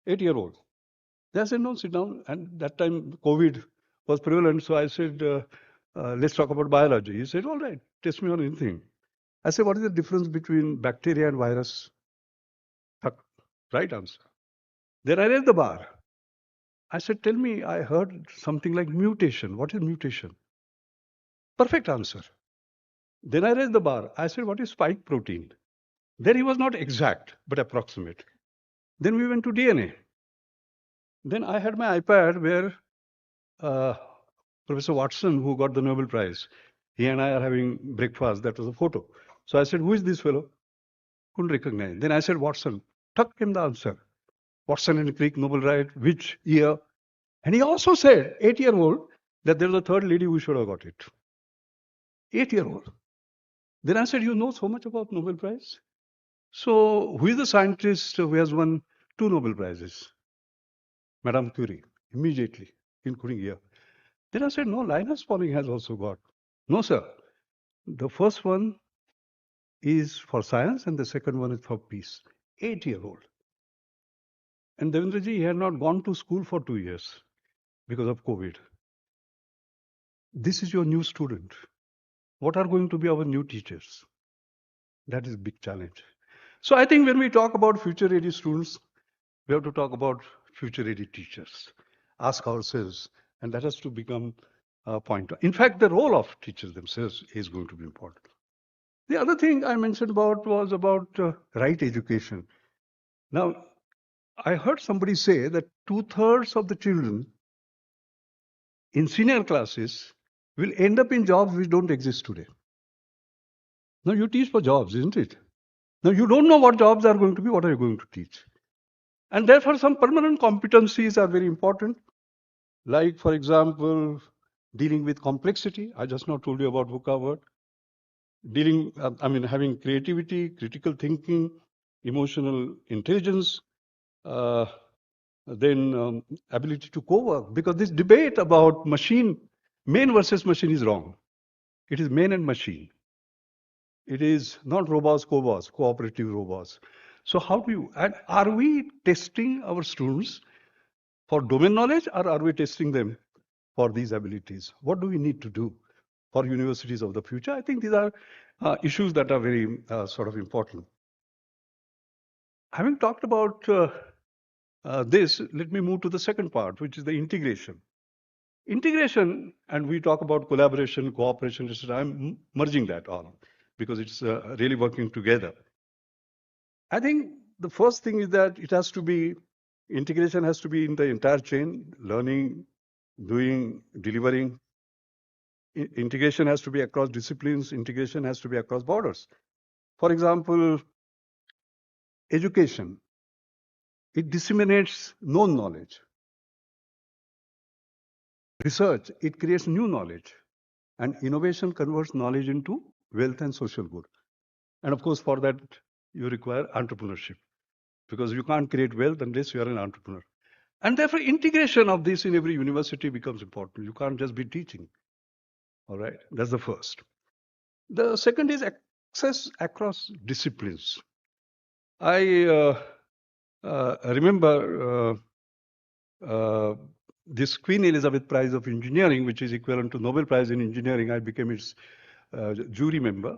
8-year-old. I said, no, sit down. And that time COVID was prevalent. So I said, let's talk about biology. He said, all right, test me on anything. I said, what is the difference between bacteria and virus? Right answer. Then I raised the bar. I said, tell me, I heard something like mutation. What is mutation? Perfect answer. Then I raised the bar. I said, what is spike protein? Then he was not exact, but approximate. Then we went to DNA. Then I had my iPad where Professor Watson, who got the Nobel Prize, he and I are having breakfast. That was a photo. So I said, who is this fellow? Couldn't recognize. Then I said, Watson. Tuck came the answer. Watson and Crick, Nobel Prize, which year? And he also said, 8-year-old, that there was a third lady who should have got it. 8-year-old. Then I said, you know so much about Nobel Prize? So who is the scientist who has won 2 Nobel Prizes? Madame Curie, immediately, including here. Then I said, no, Linus Pauling has also got. No, sir. The first one is for science and the second one is for peace. 8-year-old. And Devendraji, he had not gone to school for 2 years because of COVID. This is your new student. What are going to be our new teachers? That is a big challenge. So I think when we talk about future ready students, we have to talk about future ready teachers. Ask ourselves, and that has to become a point. In fact, the role of teachers themselves is going to be important. The other thing I mentioned about was about right education. Now, I heard somebody say that 2/3 of the children in senior classes will end up in jobs which don't exist today. Now, you teach for jobs, isn't it? Now, you don't know what jobs are going to be, what are you going to teach? And therefore, some permanent competencies are very important. Like, for example, dealing with complexity. I just now told you about VUCA word. Dealing, having creativity, critical thinking, emotional intelligence, then ability to co-work. Because this debate about man versus machine is wrong. It is man and machine. It is not robots, cooperative robots. So how do you, and are we testing our students for domain knowledge or are we testing them for these abilities? What do we need to do for universities of the future? I think these are issues that are very sort of important. Having talked about this, let me move to the second part, which is the integration. Integration, and we talk about collaboration, cooperation, etc. I'm merging that all because it's really working together. I think the first thing is that it has to be, integration has to be in the entire chain, learning, doing, delivering. Integration has to be across disciplines, integration has to be across borders. For example, education, it disseminates known knowledge. Research, it creates new knowledge. And innovation converts knowledge into wealth and social good. And of course, for that, you require entrepreneurship because you can't create wealth unless you are an entrepreneur. And therefore, integration of this in every university becomes important. You can't just be teaching. All right, that's the first. The second is access across disciplines. I remember this Queen Elizabeth Prize of Engineering, which is equivalent to Nobel Prize in Engineering. I became its jury member.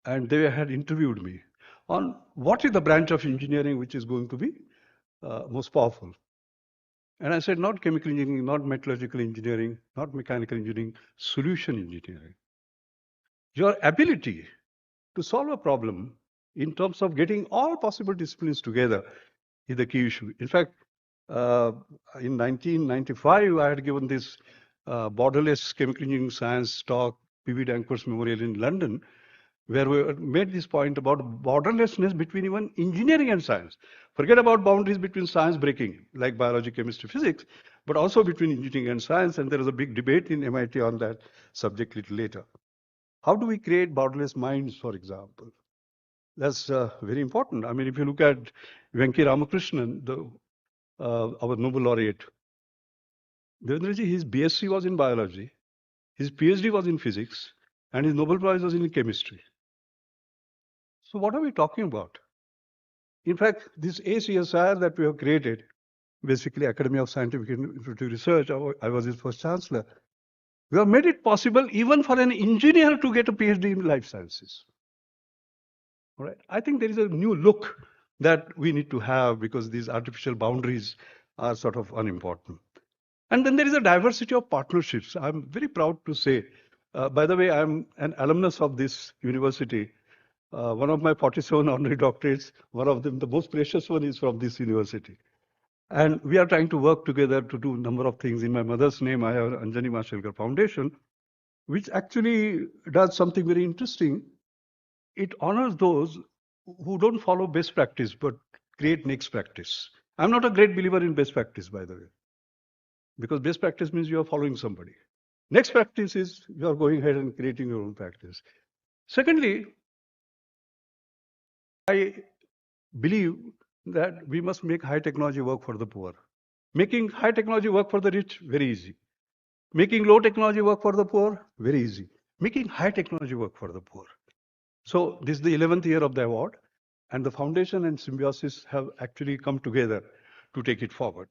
And they had interviewed me on what is the branch of engineering which is going to be most powerful. And I said, not chemical engineering, not metallurgical engineering, not mechanical engineering, solution engineering. Your ability to solve a problem in terms of getting all possible disciplines together is the key issue. In fact, in 1995, I had given this borderless chemical engineering science talk, P.V. Danker's Memorial in London, where we made this point about borderlessness between even engineering and science. Forget about boundaries between science breaking, like biology, chemistry, physics, but also between engineering and science. And there is a big debate in MIT on that subject a little later. How do we create borderless minds, for example? That's very important. I mean, if you look at Venki Ramakrishnan, our Nobel laureate, Devendraji, his BSc was in biology, his PhD was in physics, and his Nobel Prize was in chemistry. So what are we talking about? In fact, this ACSR that we have created, basically Academy of Scientific and Innovative Research, I was its first chancellor. We have made it possible even for an engineer to get a PhD in life sciences. All right. I think there is a new look that we need to have, because these artificial boundaries are sort of unimportant. And then there is a diversity of partnerships. I'm very proud to say, by the way, I'm an alumnus of this university. One of my 47 honorary doctorates, one of them, the most precious one, is from this university. And we are trying to work together to do a number of things. In my mother's name, I have Anjani Mashelkar Foundation, which actually does something very interesting. It honors those who don't follow best practice, but create next practice. I'm not a great believer in best practice, by the way, because best practice means you are following somebody. Next practice is you are going ahead and creating your own practice. Secondly, I believe that we must make high technology work for the poor. Making high technology work for the rich, very easy. Making low technology work for the poor, very easy. Making high technology work for the poor. So this is the 11th year of the award, and the foundation and Symbiosis have actually come together to take it forward.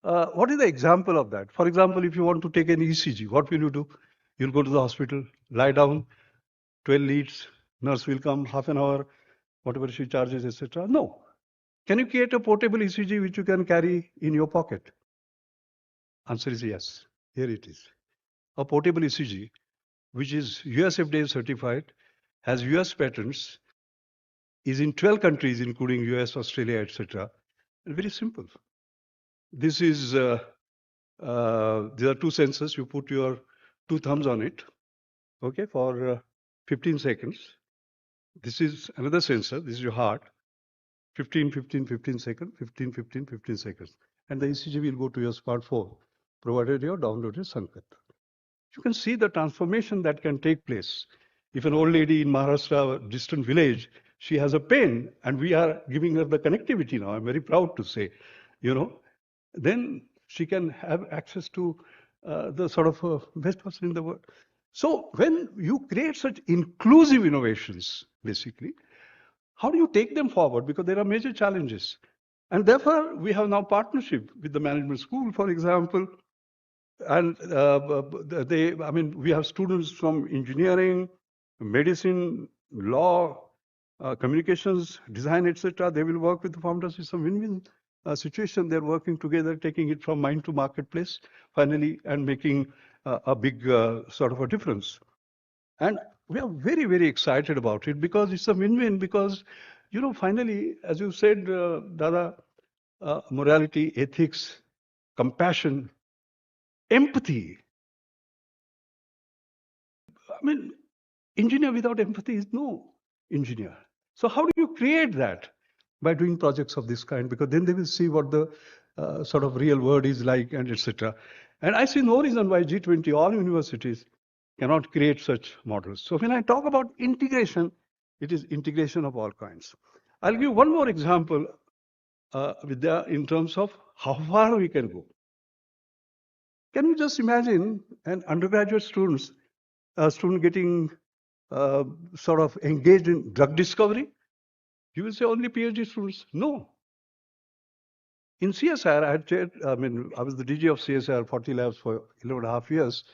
What is the example of that? For example, if you want to take an ECG, what will you do? You'll go to the hospital, lie down, 12 leads, nurse will come, half an hour, whatever she charges, etc. No. Can you create a portable ECG which you can carry in your pocket? Answer is yes. Here it is. A portable ECG, which is US FDA certified, has US patents, is in 12 countries, including US, Australia, etc. Very simple. This is, there are two sensors. You put your two thumbs on it, okay, for 15 seconds. This is another sensor. This is your heart. 15 seconds, 15 seconds. And the ECG will go to your smartphone, provided you have downloaded Sankat. You can see the transformation that can take place. If an old lady in Maharashtra, a distant village, she has a pain, and we are giving her the connectivity now, I'm very proud to say, then she can have access to the sort of best person in the world. So when you create such inclusive innovations, basically, how do you take them forward? Because there are major challenges. And therefore, we have now partnership with the management school, for example. And we have students from engineering, medicine, law, communications, design, etc. They will work with the founders. It's a win-win situation. They're working together, taking it from mind to marketplace, finally, and making a big sort of a difference. And we are very, very excited about it because it's a win-win. Because, finally, as you said, Dada, morality, ethics, compassion, empathy. I mean, engineer without empathy is no engineer. So how do you create that? By doing projects of this kind, because then they will see what the sort of real world is like, and etc. And I see no reason why G20, all universities, cannot create such models. So when I talk about integration, it is integration of all kinds. I'll give one more example, Vidya, in terms of how far we can go. Can you just imagine an undergraduate student getting sort of engaged in drug discovery? You will say only PhD students. No. In CSR, I was the DG of CSR 40 labs for 11.5 years.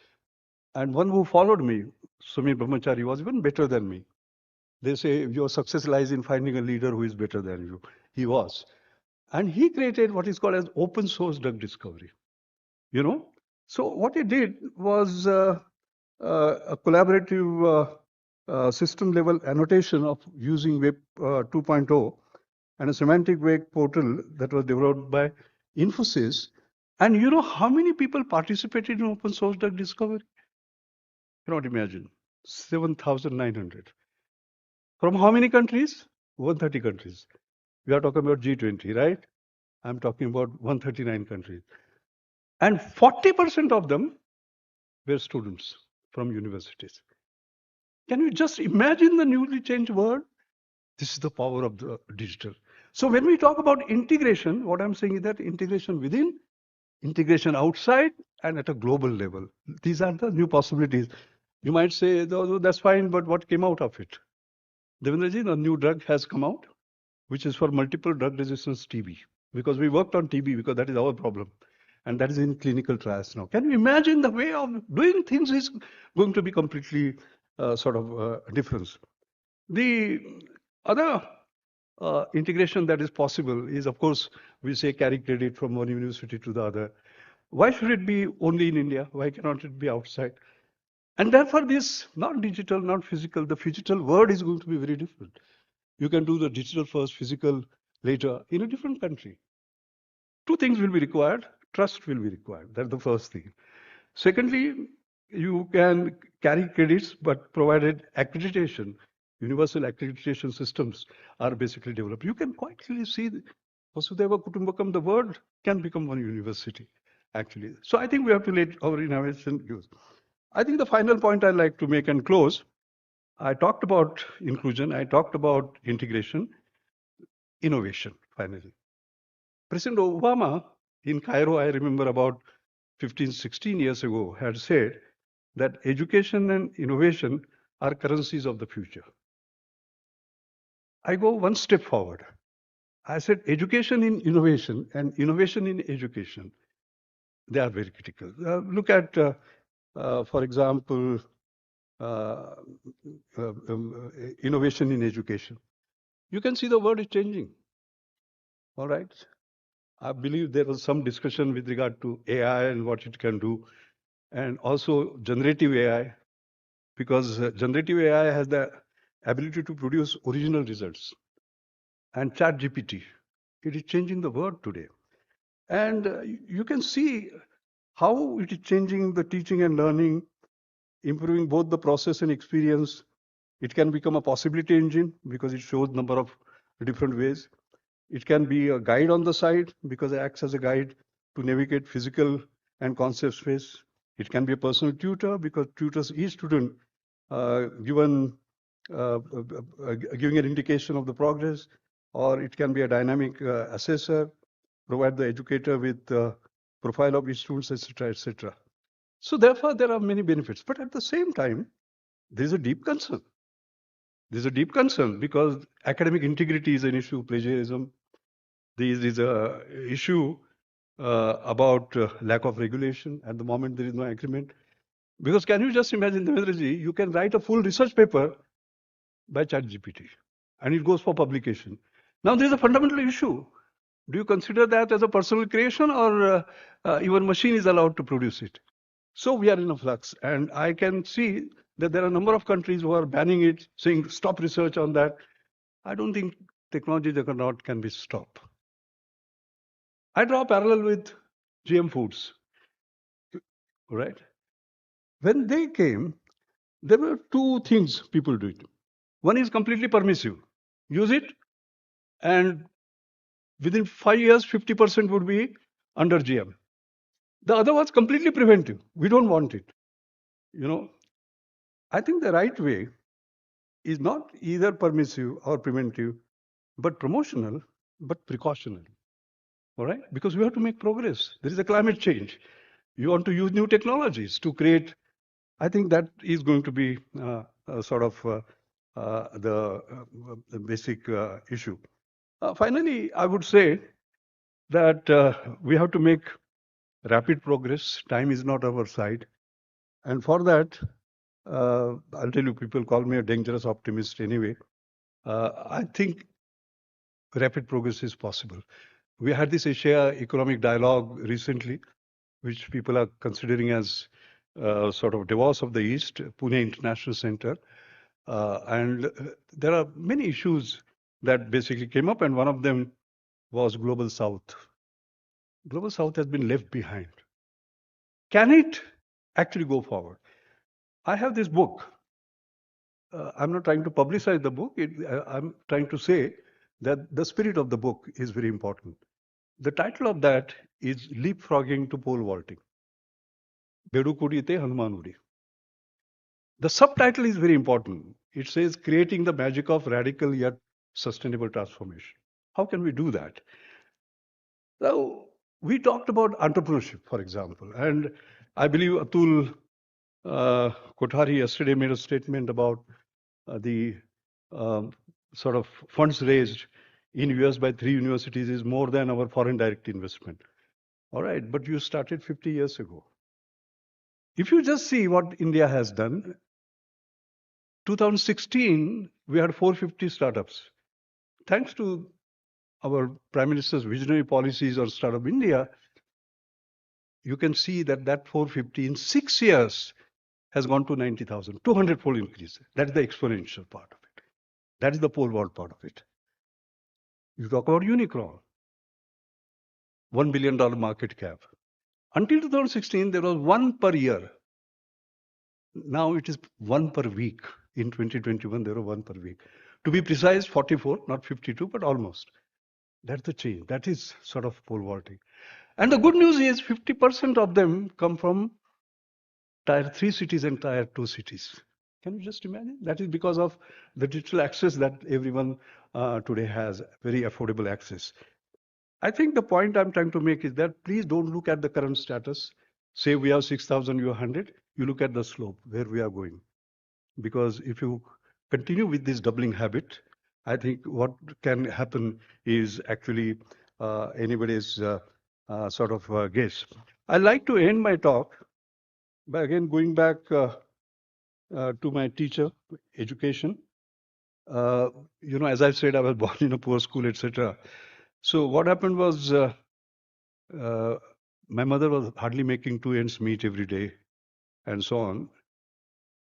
And one who followed me, Sumit Brahmachari, was even better than me. They say your success lies in finding a leader who is better than you. He was. And he created what is called as open source drug discovery. So what he did was a collaborative system level annotation of using Web 2.0 and a semantic web portal that was developed by Infosys. And you know how many people participated in open source drug discovery? Cannot imagine. 7,900. From how many countries? 130 countries. We are talking about G20, right? I'm talking about 139 countries. And 40% of them were students from universities. Can you just imagine the newly changed world? This is the power of the digital. So when we talk about integration, what I'm saying is that integration within, integration outside, and at a global level. These are the new possibilities. You might say, that's fine, but what came out of it? Devendra, a new drug has come out, which is for multiple drug resistance TB. Because we worked on TB because that is our problem. And that is in clinical trials now. Can you imagine the way of doing things is going to be completely different. The other integration that is possible is, of course, we say carry credit from one university to the other. Why should it be only in India? Why cannot it be outside? And therefore, this not digital, not physical, the physical world is going to be very different. You can do the digital first, physical later in a different country. Two things will be required. Trust will be required. That's the first thing. Secondly, you can carry credits, but provided accreditation, universal accreditation systems are basically developed. You can quite clearly see Vasudhaiva Kutumbakam, the world can become one university, actually. So I think we have to let our innovation use. I think the final point I'd like to make and close, I talked about inclusion, I talked about integration, innovation, finally. President Obama in Cairo, I remember about 15, 16 years ago, had said that education and innovation are currencies of the future. I go one step forward. I said education in innovation and innovation in education, they are very critical. Look at, for example, innovation in education. You can see the world is changing. All right. I believe there was some discussion with regard to AI and what it can do, and also generative AI, because generative AI has the ability to produce original results. And ChatGPT, it is changing the world today. And you can see how it is changing the teaching and learning, improving both the process and experience. It can become a possibility engine because it shows number of different ways. It can be a guide on the side because it acts as a guide to navigate physical and concept space. It can be a personal tutor because tutors each student giving an indication of the progress, or it can be a dynamic assessor, provide the educator with profile of each students, etc., etc. So therefore, there are many benefits. But at the same time, there is a deep concern. There's a deep concern because academic integrity is an issue, plagiarism. There is a issue about lack of regulation. At the moment, there is no agreement. Because can you just imagine, Devendra, you can write a full research paper by ChatGPT and it goes for publication. Now there is a fundamental issue. Do you consider that as a personal creation, or even machine is allowed to produce it? So we are in a flux, and I can see that there are a number of countries who are banning it, saying stop research on that. I don't think technology juggernaut can be stopped. I draw a parallel with GM foods, right? When they came, there were two things people did. One is completely permissive. Use it, and within 5 years, 50% would be under GM. The other was completely preventive. We don't want it. You know, I think the right way is not either permissive or preventive, but promotional, but precautionary. All right? Because we have to make progress. There is a climate change. You want to use new technologies to create. I think that is going to be sort of the basic issue. Finally, I would say that we have to make rapid progress. Time is not our side. And for that, I'll tell you, people call me a dangerous optimist anyway. I think rapid progress is possible. We had this Asia Economic Dialogue recently, which people are considering as sort of Davos of the East, Pune International Center. And there are many issues that basically came up, and one of them was Global South. Global South has been left behind. Can it actually go forward? I have this book. I'm not trying to publicize the book. I'm trying to say that the spirit of the book is very important. The title of that is Leapfrogging to Pole Vaulting. Bedukudi te Hanumanudi. The subtitle is very important. It says creating the magic of radical yet sustainable transformation. How can we do that? So we talked about entrepreneurship, for example, and I believe Atul Kothari yesterday made a statement about the sort of funds raised in US by 3 universities is more than our foreign direct investment. All right, but you started 50 years ago. If you just see what India has done, 2016, we had 450 startups. thanks to our Prime Minister's visionary policies on Startup India, you can see that 450 in 6 years has gone to 90,000, 200-fold increase. That is the exponential part of it. That is the pole vault part of it. You talk about Unicron, $1 billion market cap. Until 2016, there was one per year. Now it is one per week. In 2021, there were one per week. To be precise, 44, not 52, but almost. That's the change. That is sort of pole vaulting. And the good news is 50% of them come from tier 3 cities and tier 2 cities. Can you just imagine? That is because of the digital access that everyone today has, very affordable access. I think the point I'm trying to make is that please don't look at the current status. Say we have 6,000, you have 100. You look at the slope, where we are going. Because if you continue with this doubling habit, I think what can happen is actually anybody's sort of guess. I'd like to end my talk by again going back to my teacher, education. As I said, I was born in a poor school, etc. So what happened was my mother was hardly making 2 ends meet every day and so on.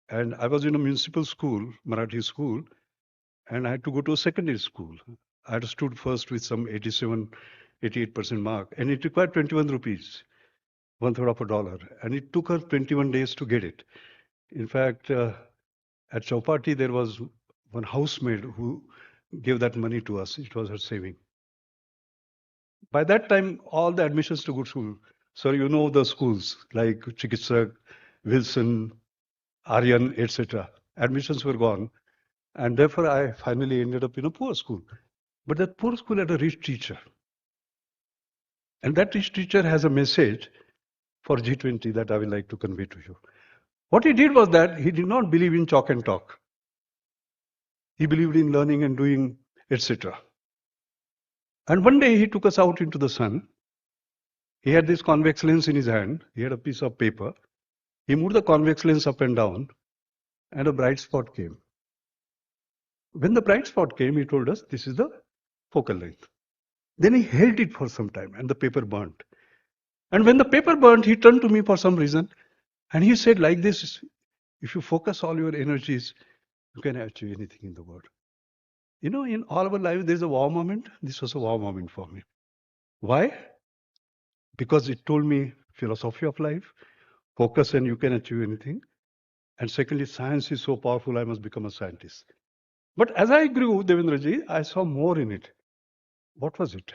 And I was in a municipal school, Marathi school, and I had to go to a secondary school. I had stood first with some 87, 88% mark, and it required 21 rupees, one-third of a dollar. And it took her 21 days to get it. In fact, at Chowpatty, there was one housemaid who gave that money to us. It was her saving. By that time, all the admissions to good school, so you know the schools like Chikitsak, Wilson, Aryan, etc. Admissions were gone. And therefore, I finally ended up in a poor school. But that poor school had a rich teacher. And that rich teacher has a message for G20 that I would like to convey to you. What he did was that he did not believe in chalk and talk. He believed in learning and doing, etc. And one day he took us out into the sun. He had this convex lens in his hand. He had a piece of paper. He moved the convex lens up and down, and a bright spot came. When the bright spot came, he told us, this is the focal length. Then he held it for some time, and the paper burnt. And when the paper burnt, he turned to me for some reason, and he said like this, if you focus all your energies, you can achieve anything in the world. You know, in all our life, there's a wow moment. This was a wow moment for me. Why? Because it told me philosophy of life, focus and you can achieve anything. And secondly, science is so powerful, I must become a scientist. But as I grew, Devendraji, I saw more in it. What was it?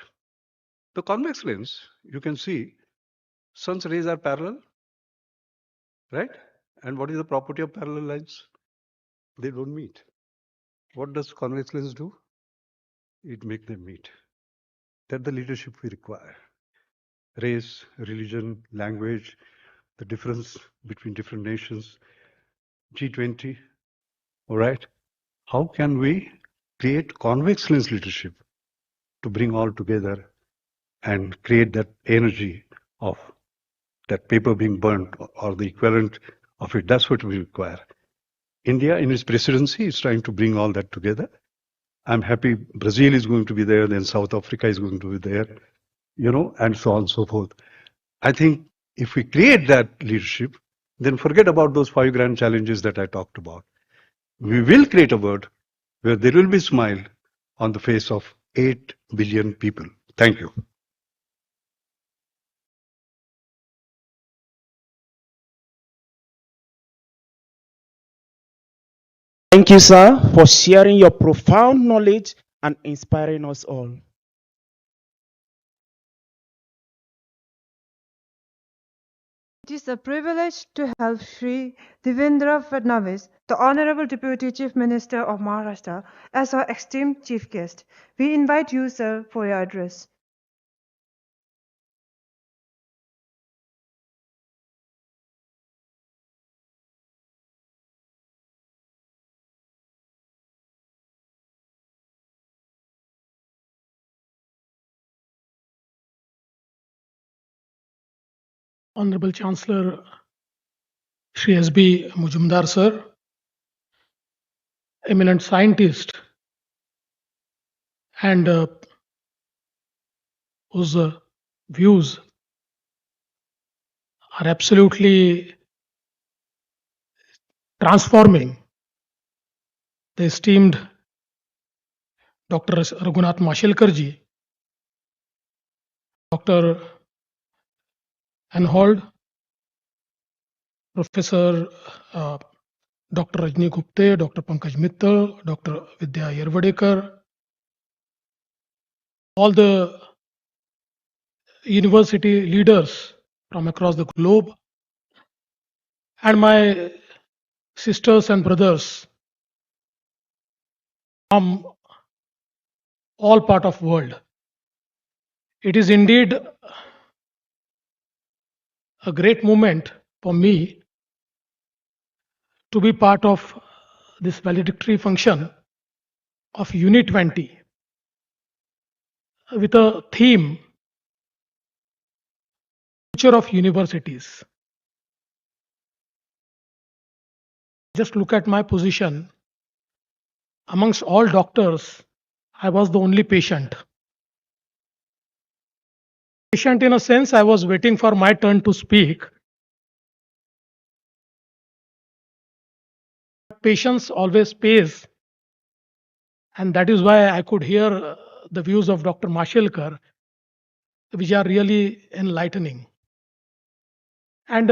The convex lens, you can see, sun's rays are parallel, right? And what is the property of parallel lines? They don't meet. What does convex lens do? It makes them meet. That's the leadership we require. Race, religion, language, the difference between different nations, G20, all right? How can we create convex lens leadership to bring all together and create that energy of that paper being burnt or the equivalent of it? That's what we require. India, in its presidency, is trying to bring all that together. I'm happy Brazil is going to be there, then South Africa is going to be there, and so on and so forth. I think if we create that leadership, then forget about those 5 grand challenges that I talked about. We will create a world where there will be a smile on the face of 8 billion people. Thank you. Thank you, sir, for sharing your profound knowledge and inspiring us all. It is a privilege to have Shri Devendra Fadnavis, the Honorable Deputy Chief Minister of Maharashtra, as our esteemed chief guest. We invite you, sir, for your address. Honorable Chancellor Shri S.ब Majumdar sir, eminent scientist and whose views are absolutely transforming the esteemed Dr. Raghunath Mashelkarji, Dr. Anhold, Professor Dr. Rajni Gupte, Dr. Pankaj Mittal, Dr. Vidya Yervadekar, all the university leaders from across the globe, and my sisters and brothers from all part of world. It is indeed a great moment for me to be part of this valedictory function of Uni20 with a theme, Future of Universities. Just look at my position. Amongst all doctors, I was the only patient. Patient in a sense, I was waiting for my turn to speak. Patience always pays. And that is why I could hear the views of Dr. Mashelkar, which are really enlightening. And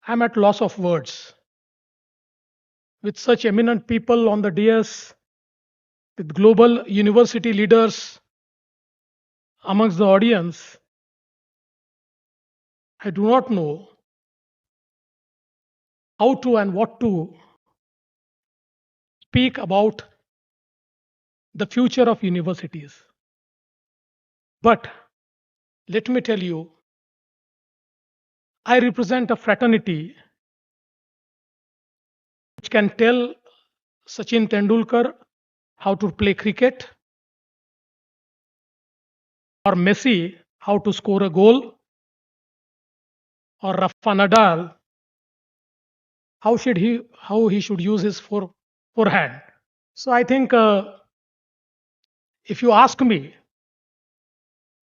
I'm at loss of words. With such eminent people on the dais, with global university leaders amongst the audience, I do not know how to and what to speak about the future of universities. But let me tell you, I represent a fraternity which can tell Sachin Tendulkar how to play cricket, or Messi how to score a goal, or Rafa Nadal how he should use his forehand. So I think if you ask me,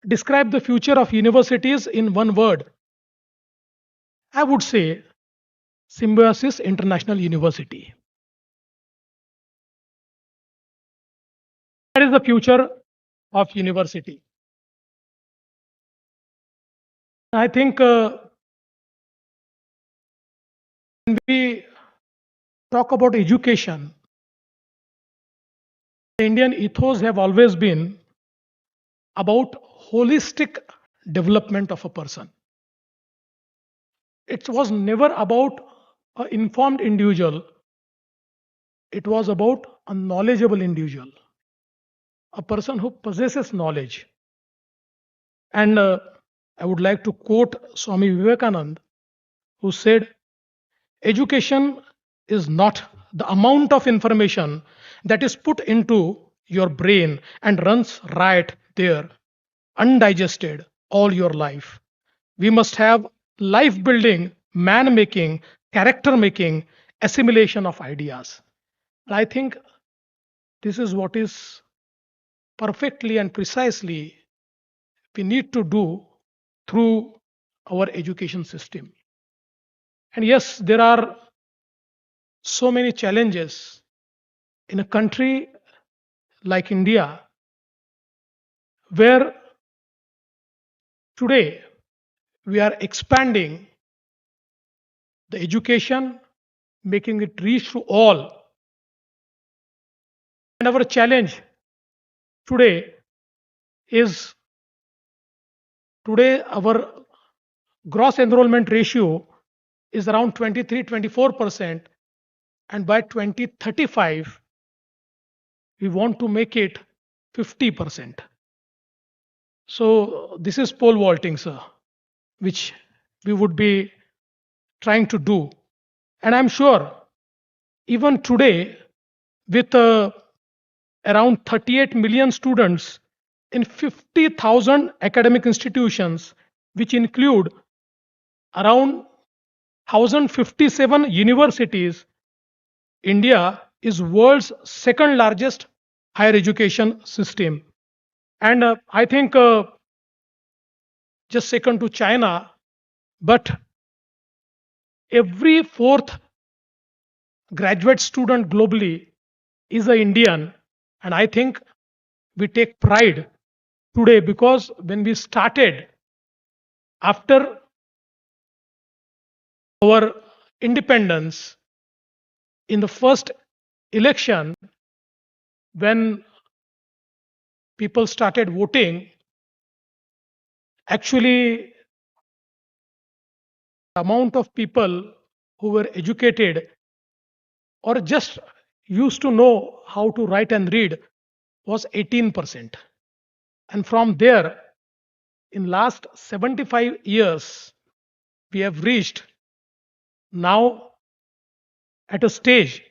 describe the future of universities in one word, I would say Symbiosis International University. That is the future of university. I think when we talk about education, the Indian ethos have always been about holistic development of a person. It was never about an informed individual. It was about a knowledgeable individual, a person who possesses knowledge. And I would like to quote Swami Vivekananda, who said, education is not the amount of information that is put into your brain and runs right there, undigested all your life. We must have life building, man making, character making, assimilation of ideas. I think this is what is perfectly and precisely we need to do through our education system. And yes, there are so many challenges in a country like India, where today we are expanding the education, making it reach to all. And our challenge today is our gross enrollment ratio is around 23-24%, and by 2035 we want to make it 50%. So this is pole vaulting, sir, which we would be trying to do. And I'm sure even today, with around 38 million students in 50,000 academic institutions, which include around 1,057 universities, India is world's second largest higher education system. And I think just second to China, but every fourth graduate student globally is an Indian. And I think we take pride today because when we started after our independence, in the first election, when people started voting, actually, the amount of people who were educated or just used to know how to write and read was 18%. And from there, in last 75 years, we have reached now at a stage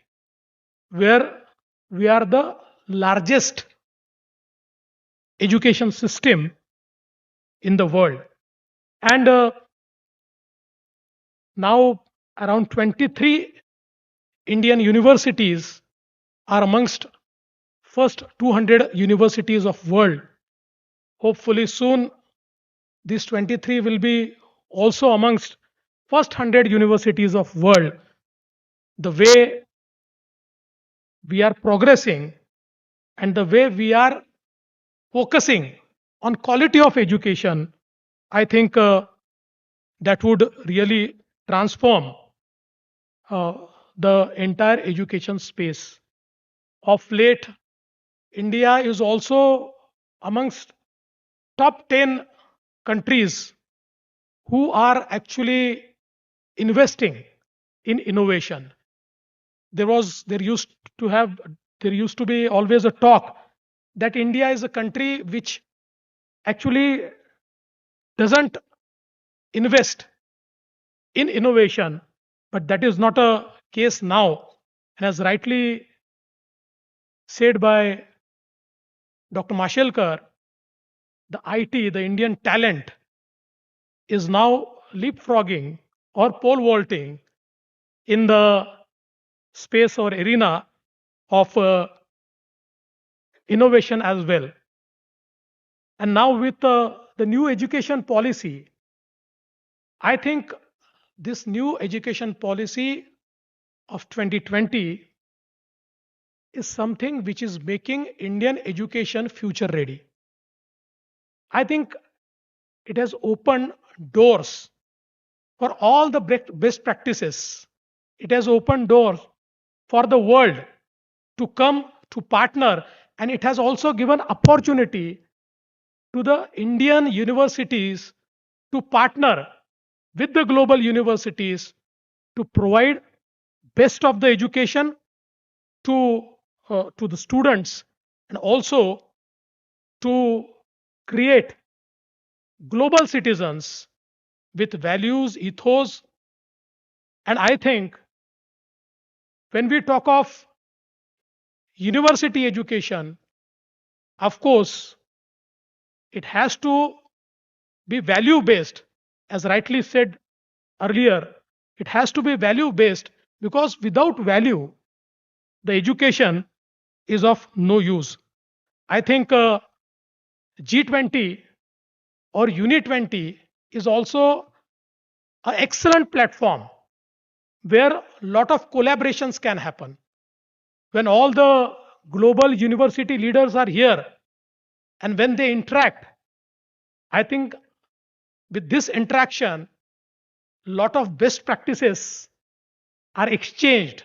where we are the largest education system in the world. And now around 23 Indian universities are amongst first 200 universities of world. Hopefully soon these 23 will be also amongst first 100 universities of world. The way we are progressing and the way we are focusing on quality of education, I think that would really transform the entire education space. Of late, India is also amongst top 10 countries who are actually investing in innovation. There used to be always a talk that India is a country which actually doesn't invest in innovation, but that is not a case now. And as rightly said by Dr. Mashelkar, the IT, the Indian talent, is now leapfrogging or pole vaulting in the space or arena of innovation as well. And now with the new education policy, I think this new education policy of 2020 is something which is making Indian education future ready. I think it has opened doors for all the best practices. It has opened doors for the world to come to partner, and it has also given opportunity to the Indian universities to partner with the global universities to provide best of the education to the students, and also to create global citizens with values, ethos. And I think when we talk of university education, of course, it has to be value based. As rightly said earlier, it has to be value based, because without value, the education is of no use. I think G20 or Uni20 is also an excellent platform where a lot of collaborations can happen. When all the global university leaders are here and when they interact, I think with this interaction, a lot of best practices are exchanged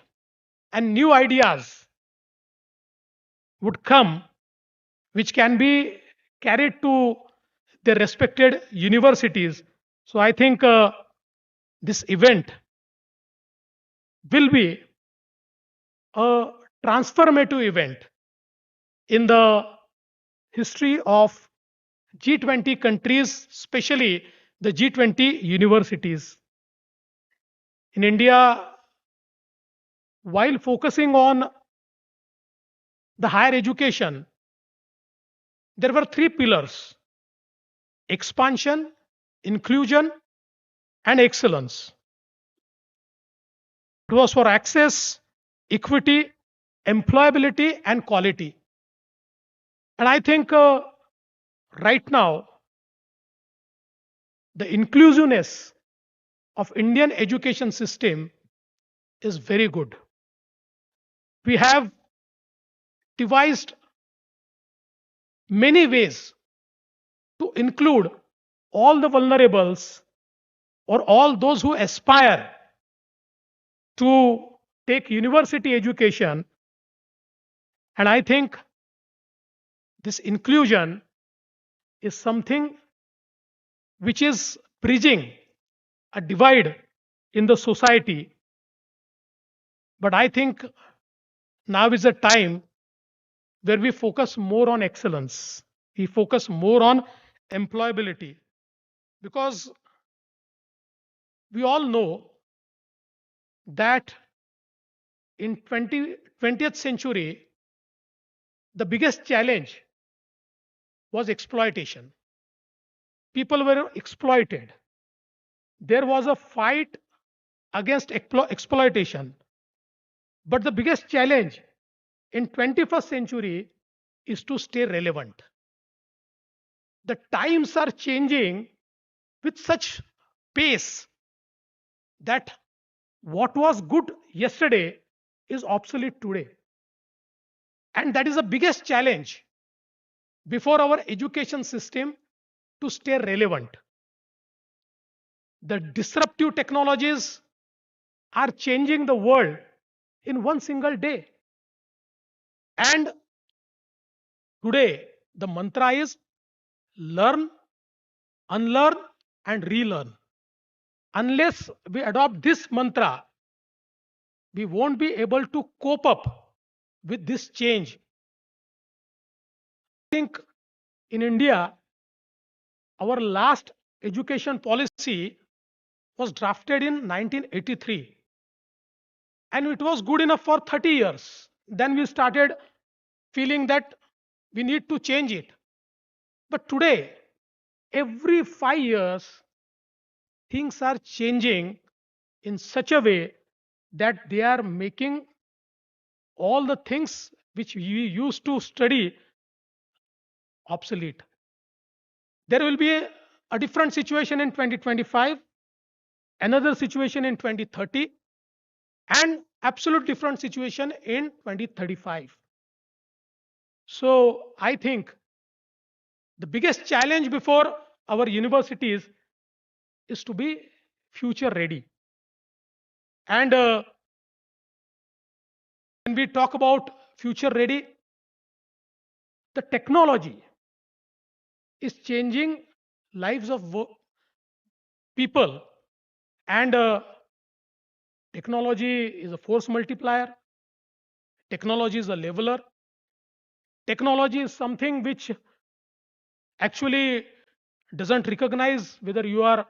and new ideas would come which can be carried to their respected universities. So I think this event will be a transformative event in the history of G20 countries, especially the G20 universities. In India, while focusing on the higher education, there were three pillars: expansion, inclusion, and excellence. It was for access, equity, employability and quality. And I think right now, the inclusiveness of Indian education system is very good. We have devised many ways to include all the vulnerables or all those who aspire to take university education. And I think this inclusion is something which is bridging a divide in the society. But I think now is a time where we focus more on excellence. We focus more on employability, because we all know that in 20th century, the biggest challenge was exploitation. People were exploited. There was a fight against exploitation. But the biggest challenge in 21st century is to stay relevant. The times are changing with such pace that what was good yesterday is obsolete today. And that is the biggest challenge before our education system to stay relevant. The disruptive technologies are changing the world in one single day. And today, the mantra is learn, unlearn, and relearn. Unless we adopt this mantra, we won't be able to cope up with this change. I think in India, our last education policy was drafted in 1983. And it was good enough for 30 years. Then we started feeling that we need to change it. But today, every 5 years, things are changing in such a way that they are making all the things which we used to study obsolete. There will be a different situation in 2025, another situation in 2030, and absolute different situation in 2035. So I think the biggest challenge before our universities is to be future ready. And when we talk about future ready, the technology is changing lives of people. And technology is a force multiplier. Technology is a leveler. Technology is something which actually doesn't recognize whether you are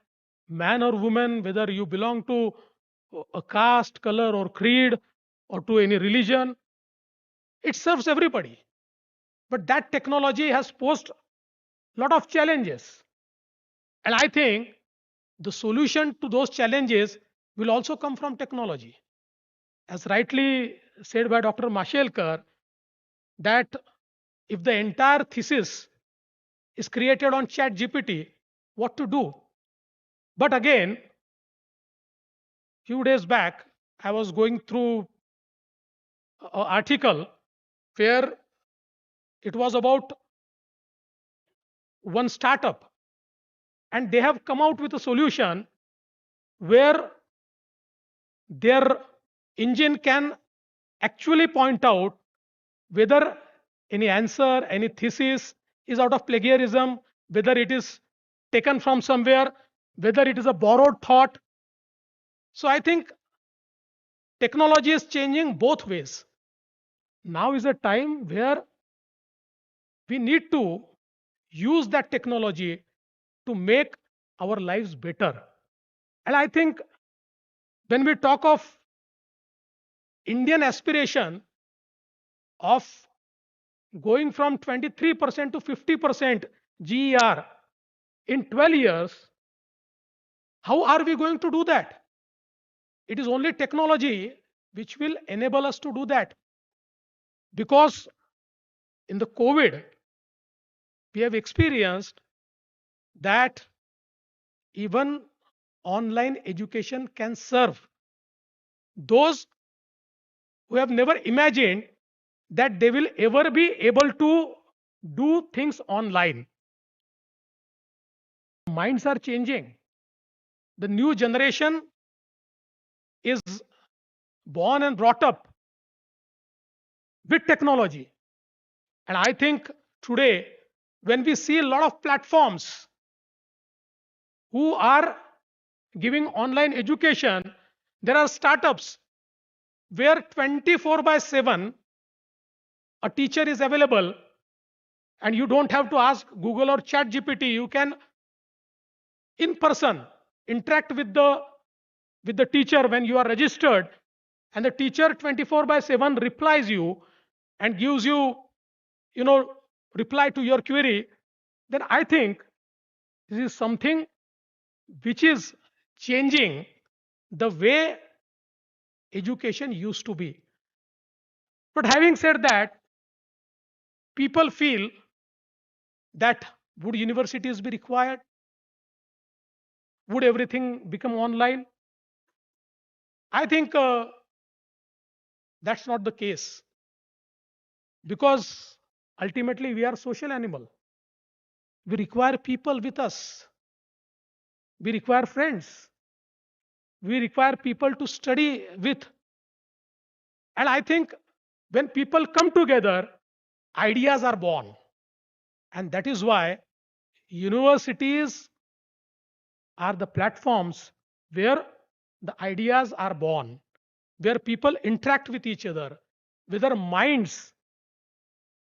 man or woman, whether you belong to a caste, color, or creed, or to any religion. It serves everybody. But that technology has posed a lot of challenges. And I think the solution to those challenges will also come from technology. As rightly said by Dr. Mashelkar, that if the entire thesis is created on chat GPT, what to do? But again, few days back, I was going through an article where it was about one startup, and they have come out with a solution where their engine can actually point out whether any answer, any thesis is out of plagiarism, whether it is taken from somewhere, whether it is a borrowed thought. So I think technology is changing both ways. Now is a time where we need to use that technology to make our lives better. And I think when we talk of Indian aspiration of going from 23% to 50% GER in 12 years, how are we going to do that? It is only technology which will enable us to do that. Because in the COVID, we have experienced that even online education can serve those who have never imagined that they will ever be able to do things online. Minds are changing. The new generation is born and brought up with technology. And I think today, when we see a lot of platforms who are giving online education, there are startups where 24/7 a teacher is available, and you don't have to ask Google or Chat GPT. You can in person interact with the teacher when you are registered, and the teacher 24/7 replies you and gives you reply to your query. Then I think this is something which is changing the way education used to be. But having said that, people feel that would universities be required? Would everything become online? I think that's not the case, because ultimately we are social animal. We require people with us. We require friends. We require people to study with. And I think when people come together, ideas are born. And that is why universities are the platforms where the ideas are born, where people interact with each other, where their minds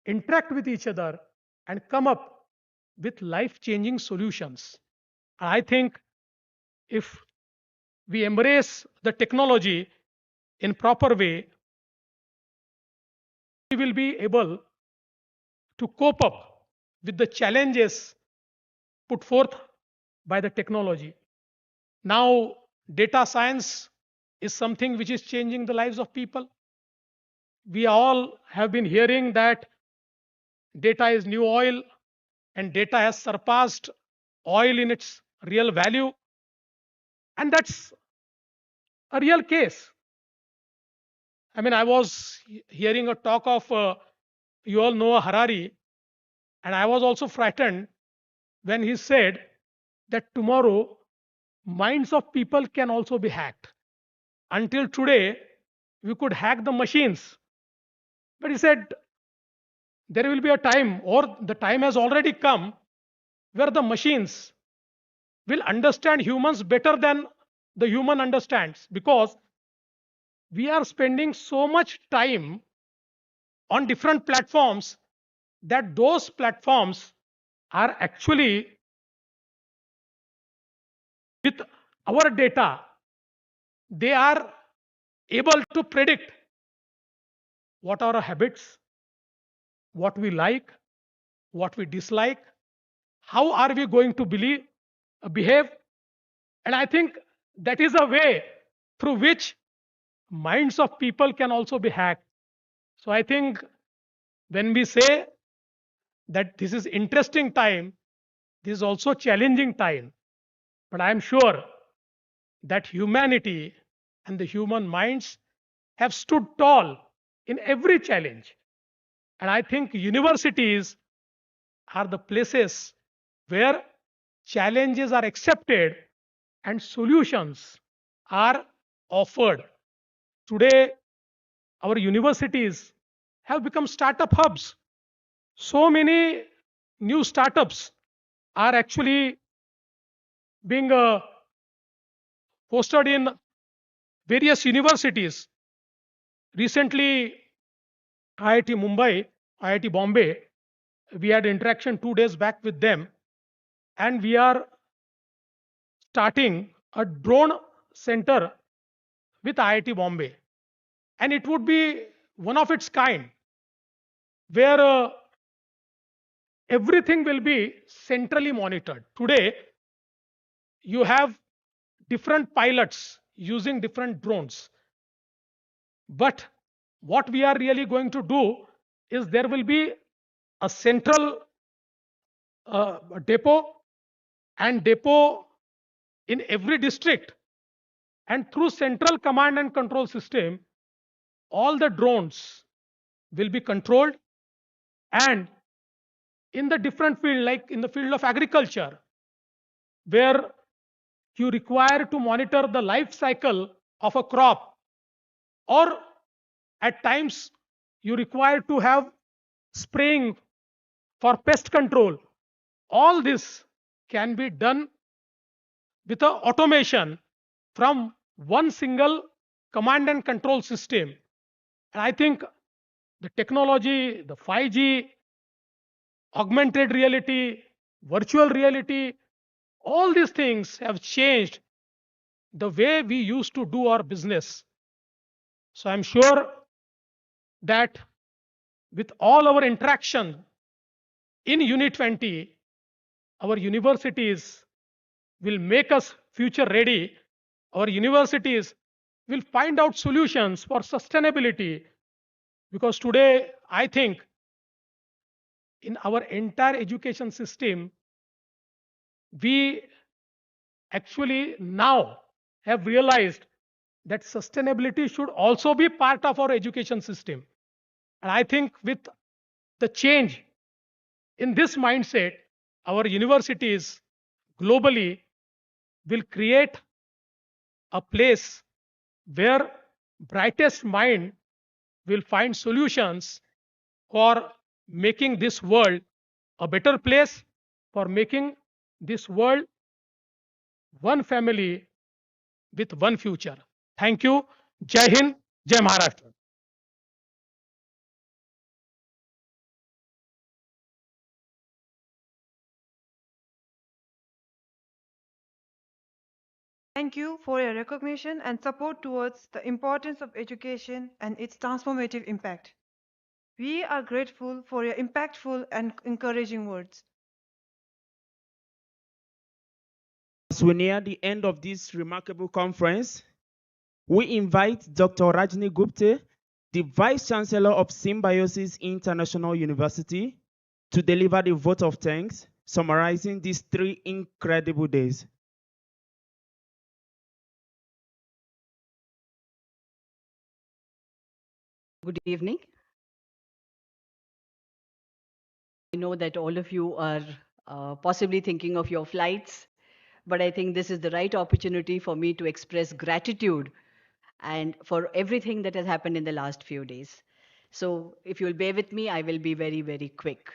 interact with each other and come up with life-changing solutions. And I think if we embrace the technology in proper way, we will be able to cope up with the challenges put forth by the technology. Now, data science is something which is changing the lives of people. We all have been hearing that data is new oil, and data has surpassed oil in its real value. And that's a real case. I mean, I was hearing a talk of, you all know Harari, and I was also frightened when he said that tomorrow minds of people can also be hacked. Until today, we could hack the machines. But he said there will be a time, or the time has already come, where the machines will understand humans better than the human understands, because we are spending so much time on different platforms that those platforms are actually, with our data, they are able to predict what are our habits, what we like, what we dislike, how are we going to behave. And I think that is a way through which minds of people can also be hacked. So I think when we say that this is interesting time, this is also challenging time. But I am sure that humanity and the human minds have stood tall in every challenge. And I think universities are the places where challenges are accepted and solutions are offered. Today, our universities have become startup hubs. So many new startups are actually being posted in various universities. Recently, IIT Mumbai, IIT Bombay, we had interaction 2 days back with them, and we are starting a drone center with IIT Bombay. And it would be one of its kind, where everything will be centrally monitored. Today, you have different pilots using different drones. But what we are really going to do is there will be a central depot and depot in every district, and through central command and control system, all the drones will be controlled, and in the different field, like in the field of agriculture, where you require to monitor the life cycle of a crop, or at times you require to have spraying for pest control, all this can be done with a automation from one single command and control system. And I think the technology, the 5G, augmented reality, virtual reality, all these things have changed the way we used to do our business. So I'm sure that with all our interaction in Uni20, our universities will make us future ready. Our universities will find out solutions for sustainability, because today I think in our entire education system, we actually now have realized that sustainability should also be part of our education system. And I think with the change in this mindset, our universities globally will create a place where brightest mind will find solutions for making this world a better place, for making this world one family with one future. Thank you. Jai Hind, Jai Maharashtra. Thank you for your recognition and support towards the importance of education and its transformative impact. We are grateful for your impactful and encouraging words. As we near the end of this remarkable conference, we invite Dr. Rajni Gupte, the Vice Chancellor of Symbiosis International University, to deliver the vote of thanks, summarizing these 3 incredible days. Good evening. I know that all of you are possibly thinking of your flights, but I think this is the right opportunity for me to express gratitude and for everything that has happened in the last few days. So if you'll bear with me, I will be very, very quick.